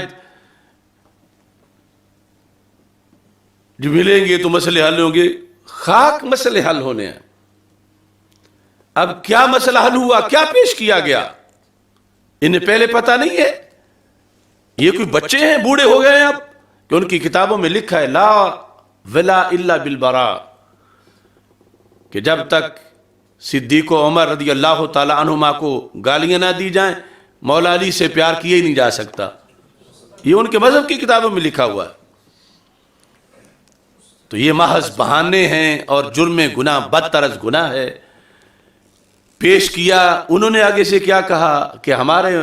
جو ملیں گے تو مسئلے حل ہوں گے۔ خاک مسئلے حل ہونے ہیں۔ اب کیا مسئلہ حل ہوا، کیا پیش کیا گیا، انہیں پہلے پتہ نہیں ہے۔ یہ کوئی بچے ہیں، بوڑھے ہو گئے ہیں اب، کہ ان کی کتابوں میں لکھا ہے لا ولا الا بالبراء، کہ جب تک صدیق و عمر رضی اللہ تعالی عنہما کو گالیاں نہ دی جائیں مولا علی سے پیار کیا ہی نہیں جا سکتا۔ یہ ان کے مذہب کی کتابوں میں لکھا ہوا ہے۔ تو یہ محض بہانے ہیں اور جرم گناہ بدتر از گناہ ہے۔ پیش کیا انہوں نے آگے سے کیا کہا کہ ہمارے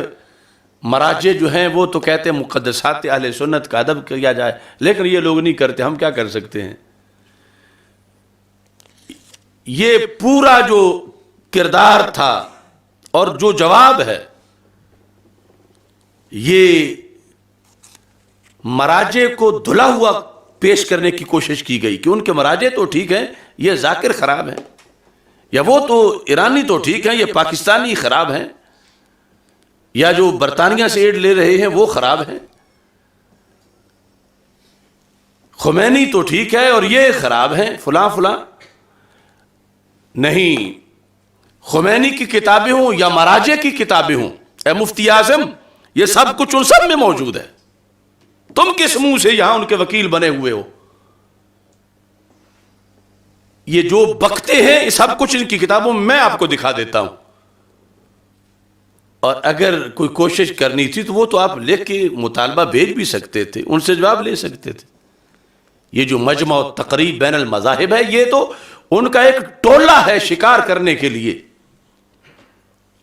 مراجع جو ہیں وہ تو کہتے ہیں مقدسات اہل سنت کا ادب کیا جائے، لیکن یہ لوگ نہیں کرتے، ہم کیا کر سکتے ہیں۔ یہ پورا جو کردار تھا اور جو جواب ہے یہ مراجع کو دھلا ہوا پیش کرنے کی کوشش کی گئی کہ ان کے مراجع تو ٹھیک ہیں، یہ ذاکر خراب ہیں، یا وہ تو ایرانی تو ٹھیک ہیں، یہ پاکستانی خراب ہیں، یا جو برطانیہ سے ایڈ لے رہے ہیں وہ خراب ہیں، خمینی تو ٹھیک ہے اور یہ خراب ہیں، فلاں فلاں۔ نہیں، خمینی کی کتابیں ہوں یا مراجع کی کتابیں ہوں، اے مفتی اعظم، یہ سب کچھ ان سب میں موجود ہے۔ تم کس منہ سے یہاں ان کے وکیل بنے ہوئے ہو؟ یہ جو بکتے ہیں یہ سب کچھ ان کی کتابوں میں آپ کو دکھا دیتا ہوں۔ اور اگر کوئی کوشش کرنی تھی تو وہ تو آپ لکھ کے مطالبہ بھیج بھی سکتے تھے، ان سے جواب لے سکتے تھے۔ یہ جو مجمع و تقریب بین المذاہب ہے یہ تو ان کا ایک ٹولہ ہے شکار کرنے کے لیے،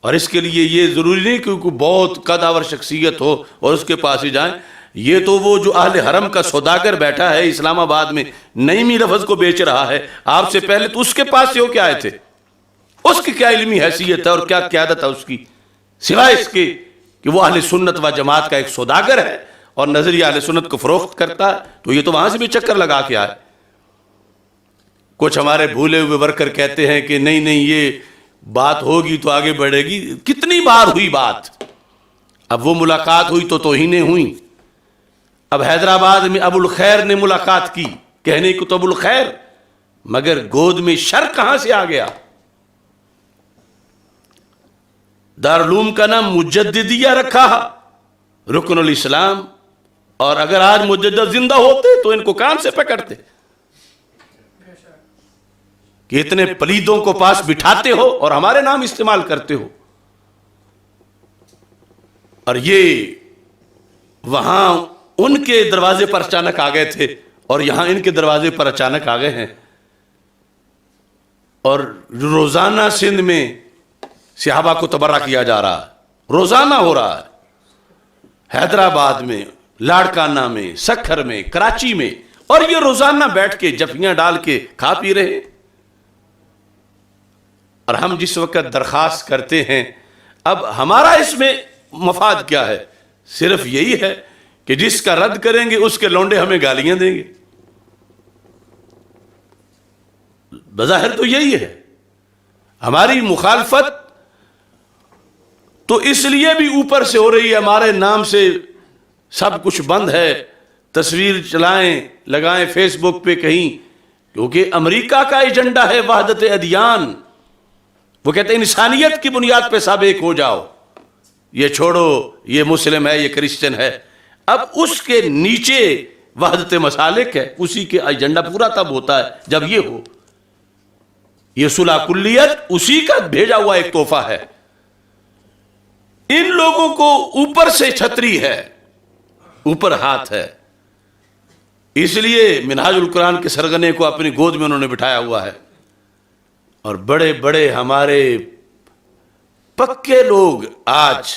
اور اس کے لیے یہ ضروری نہیں کہ کوئی بہت قداور شخصیت ہو اور اس کے پاس ہی جائیں۔ یہ تو وہ جو اہل حرم کا سوداگر بیٹھا ہے اسلام آباد میں، نعیمی لفظ کو بیچ رہا ہے، آپ سے پہلے تو اس کے پاس سے ہو کے آئے تھے، اس کی کیا علمی حیثیت ہے اور کیا قیادت ہے اس کی، سوائے اس کے کہ وہ اہل سنت و جماعت کا ایک سوداگر ہے اور نظریہ اہل سنت کو فروخت کرتا ہے۔ تو یہ تو وہاں سے بھی چکر لگا کے آئے۔ کچھ ہمارے بھولے ہوئے ورکر کہتے ہیں کہ نہیں نہیں یہ بات ہوگی تو آگے بڑھے گی۔ کتنی بار ہوئی بات، اب وہ ملاقات ہوئی تو توہینیں ہوئیں۔ اب حیدرآباد میں ابو الخیر نے ملاقات کی، کہنے کو تو ابو الخیر، مگر گود میں شر کہاں سے آ گیا؟ دارالعلوم کا نام مجددیہ رکھا، رکن الاسلام، اور اگر آج مجدد زندہ ہوتے تو ان کو کان سے پکڑتے کہ اتنے پلیدوں کو پاس بٹھاتے ہو اور ہمارے نام استعمال کرتے ہو۔ اور یہ وہاں ان کے دروازے پر اچانک آ گئے تھے اور یہاں ان کے دروازے پر اچانک آ گئے ہیں، اور روزانہ سندھ میں صحابہ کو تبرہ کیا جا رہا ہے، روزانہ ہو رہا ہے، حیدرآباد میں، لاڑکانہ میں، سکھر میں، کراچی میں، اور یہ روزانہ بیٹھ کے جفیاں ڈال کے کھا پی رہے۔ اور ہم جس وقت درخواست کرتے ہیں، اب ہمارا اس میں مفاد کیا ہے؟ صرف یہی ہے کہ جس کا رد کریں گے اس کے لونڈے ہمیں گالیاں دیں گے۔ بظاہر تو یہی ہے ہماری مخالفت، تو اس لیے بھی اوپر سے ہو رہی ہے، ہمارے نام سے سب کچھ بند ہے، تصویر چلائیں لگائیں فیس بک پہ کہیں، کیونکہ امریکہ کا ایجنڈا ہے وحدت ادیان۔ وہ کہتے ہیں انسانیت کی بنیاد پہ سب ایک ہو جاؤ، یہ چھوڑو یہ مسلم ہے یہ کرسچن ہے۔ اب اس کے نیچے وحدت مسالک ہے، اسی کے ایجنڈا پورا تب ہوتا ہے جب یہ ہو۔ یہ صلح کلیت اسی کا بھیجا ہوا ایک تحفہ ہے۔ ان لوگوں کو اوپر سے چھتری ہے، اوپر ہاتھ ہے، اس لیے منہاج القرآن کے سرغنے کو اپنی گود میں انہوں نے بٹھایا ہوا ہے۔ اور بڑے بڑے ہمارے پکے لوگ، آج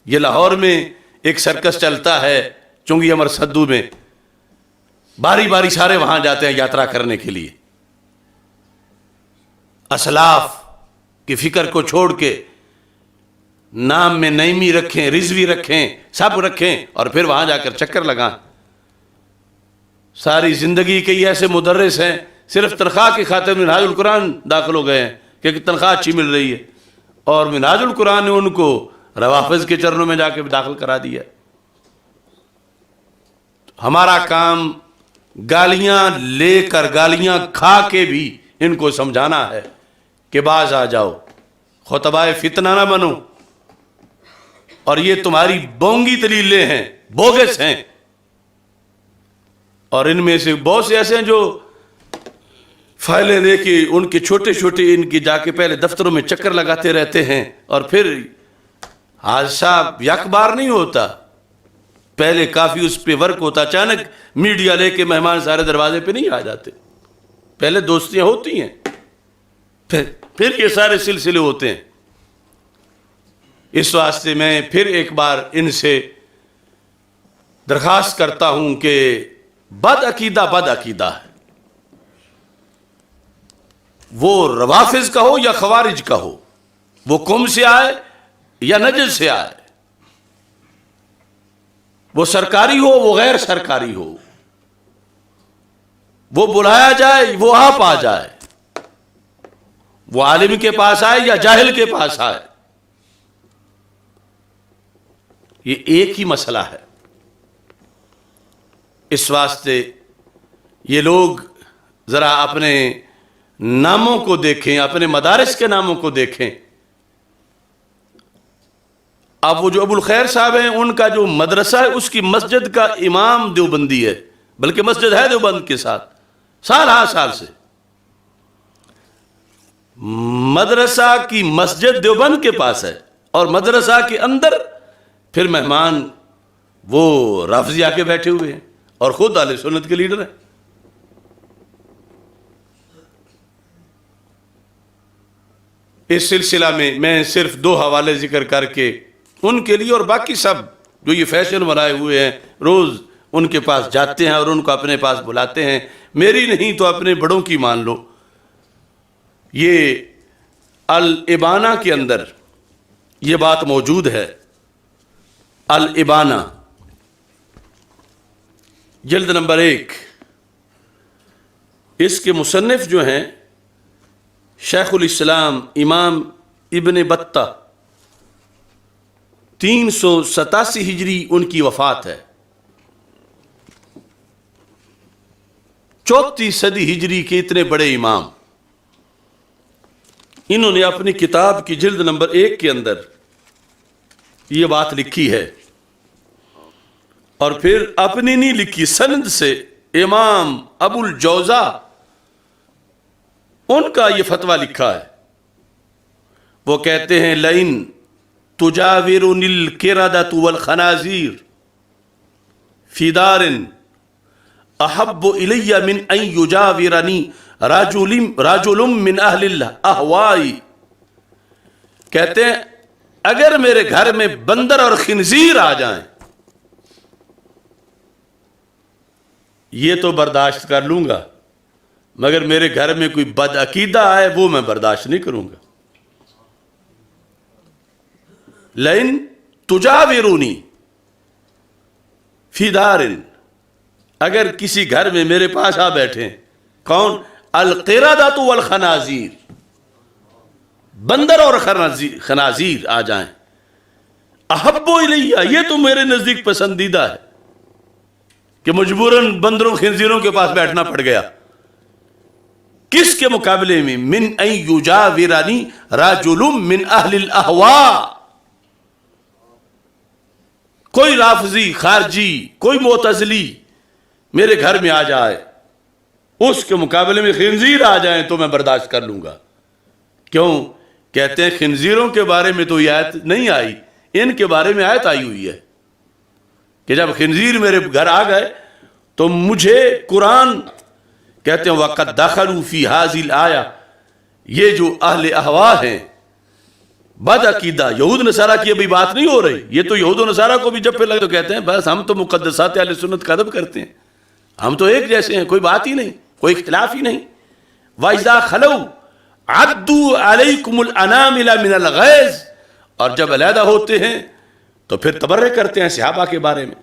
یہ لاہور میں ایک سرکس چلتا ہے چنگی امر سدو میں، باری باری سارے وہاں جاتے ہیں یاترا کرنے کے لیے، اسلاف کی فکر کو چھوڑ کے نام میں نعیمی رکھیں، رضوی رکھیں، سب رکھیں، اور پھر وہاں جا کر چکر لگائیں۔ ساری زندگی کے یہ ایسے مدرس ہیں، صرف تنخواہ کی خاطر منہاج القرآن داخل ہو گئے ہیں کہ تنخواہ اچھی مل رہی ہے، اور منہاج القرآن نے ان کو روافض کے چرنوں میں جا کے داخل کرا دیا۔ ہمارا کام گالیاں لے کر، گالیاں کھا کے بھی ان کو سمجھانا ہے کہ باز آ جاؤ، خطبائے فتنہ نہ بنو، اور یہ تمہاری بونگی دلیلیں ہیں، بوگس ہیں، اور ان میں سے بہت سے ایسے ہیں جو فائلیں لے کے ان کے چھوٹے چھوٹے ان کی جا کے پہلے دفتروں میں چکر لگاتے رہتے ہیں، اور پھر حادثہ یک بار نہیں ہوتا، پہلے کافی اس پہ ورک ہوتا، اچانک میڈیا لے کے مہمان سارے دروازے پہ نہیں آ جاتے، پہلے دوستیاں ہوتی ہیں، پھر یہ سارے سلسلے ہوتے ہیں۔ اس واسطے میں پھر ایک بار ان سے درخواست کرتا ہوں کہ بد عقیدہ ہے، وہ روافض کا ہو یا خوارج کا ہو، وہ قوم سے آئے یا نجد سے آئے، وہ سرکاری ہو وہ غیر سرکاری ہو، وہ بلایا جائے وہ آپ آ جائے، وہ عالم کے پاس آئے یا جاہل کے پاس آئے، یہ ایک ہی مسئلہ ہے۔ اس واسطے یہ لوگ ذرا اپنے ناموں کو دیکھیں، اپنے مدارس کے ناموں کو دیکھیں۔ اب وہ جو ابو الخیر صاحب ہیں، ان کا جو مدرسہ ہے اس کی مسجد کا امام دیوبندی ہے، بلکہ مسجد ہے دیوبند کے ساتھ، سال ہر سال سے مدرسہ کی مسجد دیوبند کے پاس ہے، اور مدرسہ کے اندر پھر مہمان وہ رافضی آ کے بیٹھے ہوئے ہیں، اور خود اہل سنت کے لیڈر ہیں۔ اس سلسلہ میں صرف 2 حوالے ذکر کر کے ان کے لیے، اور باقی سب جو یہ فیشن بنائے ہوئے ہیں، روز ان کے پاس جاتے ہیں اور ان کو اپنے پاس بلاتے ہیں، میری نہیں تو اپنے بڑوں کی مان لو۔ یہ الابانہ کے اندر یہ بات موجود ہے، الابانہ جلد نمبر 1، اس کے مصنف جو ہیں شیخ الاسلام امام ابن بطہ، 387 ہجری ان کی وفات ہے، 34 صدی ہجری کے اتنے بڑے امام، انہوں نے اپنی کتاب کی جلد نمبر 1 کے اندر یہ بات لکھی ہے، اور پھر اپنی نہیں لکھی، سند سے امام ابو الجوزا ان کا یہ فتویٰ لکھا ہے۔ وہ کہتے ہیں لئن تجاورنی القردۃ والخنازیر فی دار احب الی من ان یجاورنی رجل من اہل الاہواء، کہتے ہیں اگر میرے گھر میں بندر اور خنزیر آ جائیں یہ تو برداشت کر لوں گا، مگر میرے گھر میں کوئی بد عقیدہ آئے وہ میں برداشت نہیں کروں گا۔ لئن تجاورونی فی دار، اگر کسی گھر میں میرے پاس آ بیٹھیں، کون؟ القردۃ والخنازیر، بندر اور خنازیر آ جائیں، احب الیہ، یہ تو میرے نزدیک پسندیدہ ہے، کہ مجبوراً بندروں خنزیروں کے پاس بیٹھنا پڑ گیا، کس کے مقابلے میں؟ من ان یجاورنی رجل من اہل الاہواء، کوئی رافضی، خارجی، کوئی معتزلی میرے گھر میں آ جائے، اس کے مقابلے میں خنزیر آ جائیں تو میں برداشت کر لوں گا۔ کیوں؟ کہتے ہیں خنزیروں کے بارے میں تو یہ آیت نہیں آئی، ان کے بارے میں آیت آئی ہوئی ہے کہ جب خنزیر میرے گھر آ گئے تو مجھے قرآن کہتے ہیں وَقَدْ دَخَلُوا فِي هَذِهِ الْآيَةِ، یہ جو اہل احوا ہیں، بد عقیدہ یہود نصارہ کی ابھی بات نہیں ہو رہی، یہ تو یہود و نصارہ کو بھی جب پہ لگے تو کہتے ہیں بس ہم تو مقدسات اہل سنت کا ادب کرتے ہیں، ہم تو ایک جیسے ہیں، کوئی بات ہی نہیں، کوئی اختلاف ہی نہیں۔ وَإِذَا خَلَوْا عَدُّوا عَلَيْكُمُ الْأَنَامِلَ مِنَ الْغَيْظِ، اور جب علیحدہ ہوتے ہیں تو پھر تبرہ کرتے ہیں صحابہ کے بارے میں.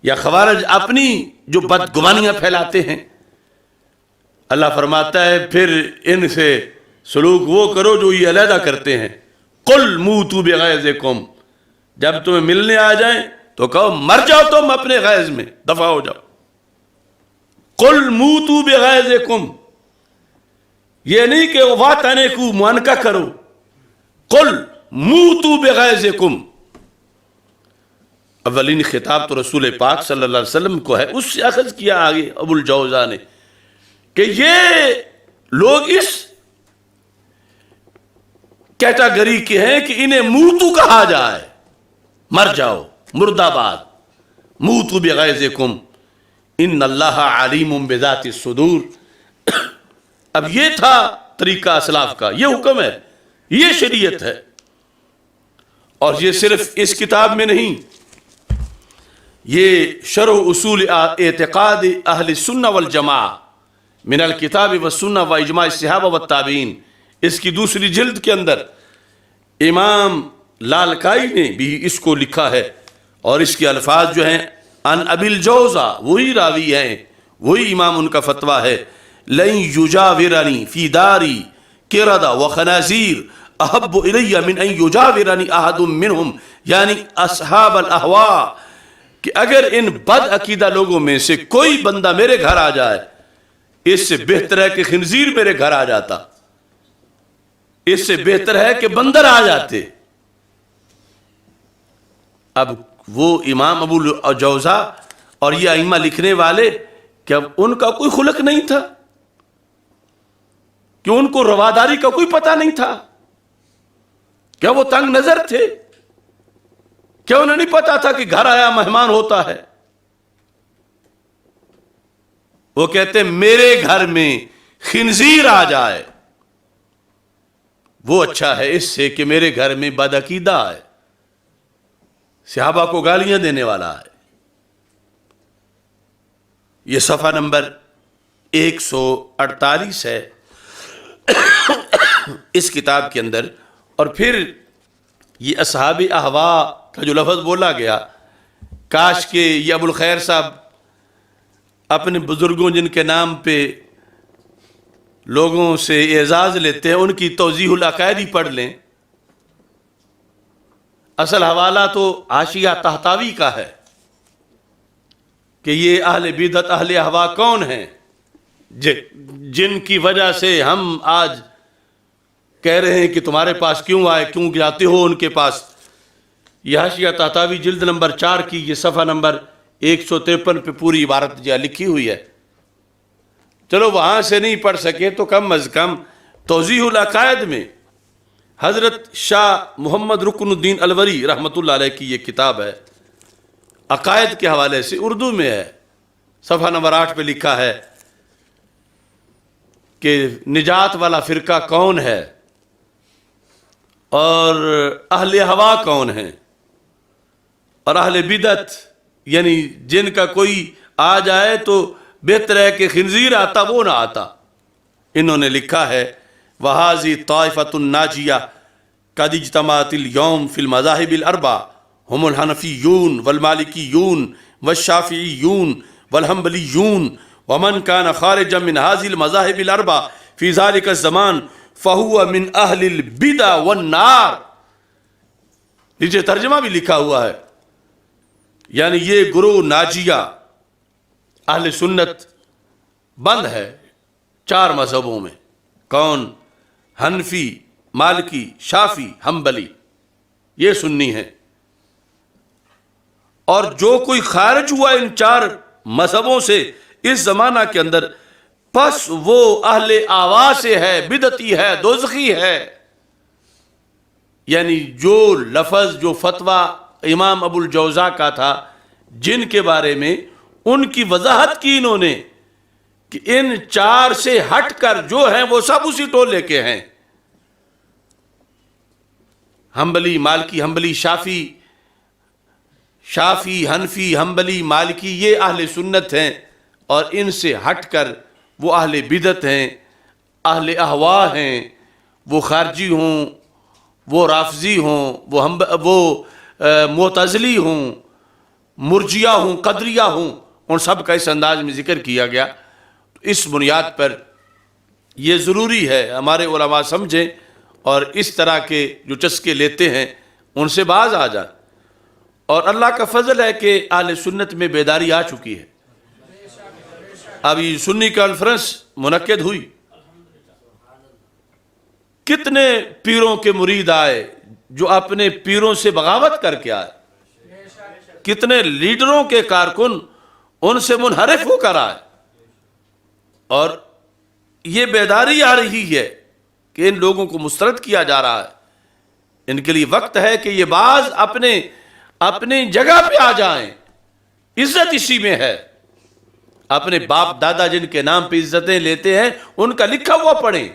یا خوارج اپنی جو بدگمانیاں پھیلاتے ہیں، اللہ فرماتا ہے پھر ان سے سلوک وہ کرو جو یہ علیحدہ کرتے ہیں. قل موتوا بغیظکم، جب تمہیں ملنے آ جائیں تو کہو مر جاؤ تم اپنے غیظ میں، دفع ہو جاؤ. قل موتوا بغیظکم، یہ نہیں کہ واتنے کو معانقہ کرو. قل موتوا بغیظکم، اولین خطاب تو رسول پاک صلی اللہ علیہ وسلم کو ہے، اس سے اخذ کیا آگے ابو الجوزا نے کہ یہ لوگ اس کیٹاگری کے ہیں کہ انہیں موتو کہا جائے، مر جاؤ، مردہ باد. موتوا بغیظکم ان اللہ علیم بذات الصدور. اب یہ تھا طریقہ اسلاف کا، یہ حکم ہے، یہ شریعت ہے. اور یہ صرف اس کتاب میں نہیں، یہ شرح اصول اعتقاد اہل السنہ والجماعہ من الکتاب والسنہ و اجماع الصحابہ والتابعین، اس کی دوسری جلد کے اندر امام لالکائی نے بھی اس کو لکھا ہے. اور اس کے الفاظ جو ہیں ان ابی الجوزا، وہی راوی ہیں، وہی امام ان کا فتویٰ ہے. لن یجاورنی فی داری قردہ وخنازیر احب الی من ان یجاورنی احد منہم، یعنی اصحاب الاہواء، کہ اگر ان بد عقیدہ لوگوں میں سے کوئی بندہ میرے گھر آ جائے، اس سے بہتر ہے کہ خنزیر میرے گھر آ جاتا، اس سے بہتر ہے کہ بندر آ جاتے. اب وہ امام ابو الجوزا اور یہ ائمہ لکھنے والے، کہ اب ان کا کوئی خلق نہیں تھا، کہ ان کو رواداری کا کوئی پتہ نہیں تھا، کیا وہ تنگ نظر تھے، کیا انہیں نہیں پتا تھا کہ گھر آیا مہمان ہوتا ہے. وہ کہتے ہیں میرے گھر میں خنزیر آ جائے وہ اچھا ہے اس سے کہ میرے گھر میں بدعقیدہ ہے، صحابہ کو گالیاں دینے والا ہے. یہ صفحہ نمبر 148 ہے اس کتاب کے اندر. اور پھر یہ اصحاب احوا کا جو لفظ بولا گیا، کاش کہ یہ ابو الخیر صاحب اپنے بزرگوں جن کے نام پہ لوگوں سے اعزاز لیتے ہیں ان کی توضیح العقائد ہی پڑھ لیں. اصل حوالہ تو حاشیہ طحطاوی کا ہے کہ یہ اہل بدعت اہل احوا کون ہیں جن کی وجہ سے ہم آج کہہ رہے ہیں کہ تمہارے پاس کیوں آئے، کیوں جاتے ہو ان کے پاس. یہ حاشیہ طحطاوی جلد نمبر 4 کی یہ صفحہ نمبر 153 پہ پوری عبارت جو لکھی ہوئی ہے. چلو وہاں سے نہیں پڑھ سکے تو کم از کم توضیح العقائد میں حضرت شاہ محمد رکن الدین الوری رحمۃ اللہ علیہ کی یہ کتاب ہے، عقائد کے حوالے سے اردو میں ہے. صفحہ نمبر 8 پہ لکھا ہے کہ نجات والا فرقہ کون ہے اور اہل ہوا کون ہیں، اور اہل بدعت یعنی جن کا کوئی آ جائے تو بہتر ہے کہ خنزیر آتا وہ نہ آتا. انہوں نے لکھا ہے وَهَذِهِ طَائِفَةٌ النَّاجِيَةٌ قَدِ اجْتَمَعَتِ الْيَوْمَ فِي الْمَذَاهِبِ الْأَرْبَعَةِ هُمُ الْحَنَفِيُّونَ وَالْمَالِكِيُّونَ وَالشَّافِعِيُّونَ وَالْحَنبَلِيُّونَ وَمَنْ كَانَ خَارِجًا مِنْ هَذِهِ الْمَذَاهِبِ الْأَرْبَعَةِ فِي ذَلِكَ الزَّمَانِ فَهُوَ مِنْ أَهْلِ الْبِدْعِ وَالنَّارِ. نیچے ترجمہ بھی لکھا ہوا ہے، یعنی یہ گروہ ناجیہ اہل سنت بند ہے 4 مذہبوں میں. کون؟ حنفی، مالکی، شافی، حنبلی، یہ سنی ہیں. اور جو کوئی خارج ہوا ان 4 مذہبوں سے اس زمانہ کے اندر، پس وہ اہل آوا سے ہے، بدعتی ہے، دوزخی ہے. یعنی جو لفظ جو فتویٰ امام ابو الجوزا کا تھا جن کے بارے میں ان کی وضاحت کی انہوں نے کہ ان 4 سے ہٹ کر جو ہیں وہ سب اسی ٹولے کے ہیں. حنبلی، مالکی، حنبلی، شافی، حنفی، حنبلی، مالکی یہ اہل سنت ہیں، اور ان سے ہٹ کر وہ اہل بدعت ہیں، اہل احوا ہیں، وہ خارجی ہوں، وہ رافضی ہوں، وہ معتزلی ہوں، مرجیہ ہوں، قدریہ ہوں، ان سب کا اس انداز میں ذکر کیا گیا. تو اس بنیاد پر یہ ضروری ہے ہمارے علماء سمجھیں اور اس طرح کے جو چسکے لیتے ہیں ان سے باز آ جائیں. اور اللہ کا فضل ہے کہ اہل سنت میں بیداری آ چکی ہے. ابھی سنی کانفرنس منعقد ہوئی، کتنے پیروں کے مرید آئے جو اپنے پیروں سے بغاوت کر کے آئے، کتنے لیڈروں کے کارکن ان سے منحرف ہو کر آئے. اور یہ بیداری آ رہی ہے کہ ان لوگوں کو مسترد کیا جا رہا ہے. ان کے لیے وقت ہے کہ یہ بعض اپنی جگہ پہ آ جائیں. عزت اسی میں ہے. اپنے باپ دادا جن کے نام پہ عزتیں لیتے ہیں ان کا لکھا ہوا پڑھیں،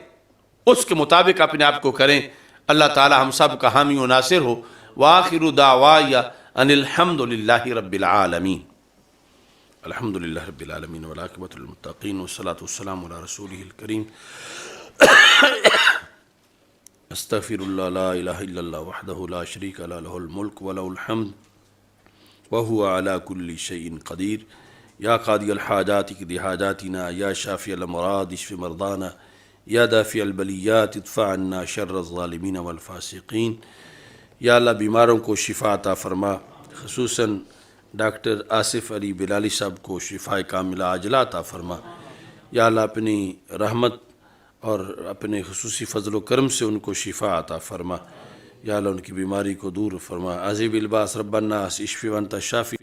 اس کے مطابق اپنے آپ کو کریں. اللہ تعالی ہم سب کا حامی و ناصر ہو. وآخر دعوایا ان الحمد للہ رب العالمین. الحمد للہ رب العالمین والعاقبۃ للمتقین والصلاۃ والسلام علی رسولہ الکریم. استغفر اللہ لا الہ الا اللہ وحدہ لا شریک لہ لہ الملک ولہ الحمد وہو علی کل شیء قدیر. یا قاضی الحاجات اقض حاجاتنا، یا شافی الامراض اشف مرضانا، یا دافع البلیات ادفع عنا شر الظالمین والفاسقین. یا اللہ بیماروں کو شفا عطا فرما، خصوصاً ڈاکٹر آصف علی بلالی صاحب کو شفا کاملہ عاجلہ عطا فرما. یا اللہ اپنی رحمت اور اپنے خصوصی فضل و کرم سے ان کو شفا عطا فرما. یا اللہ ان کی بیماری کو دور فرما. عذیب الباس رب الناس اشف وانت الشافی.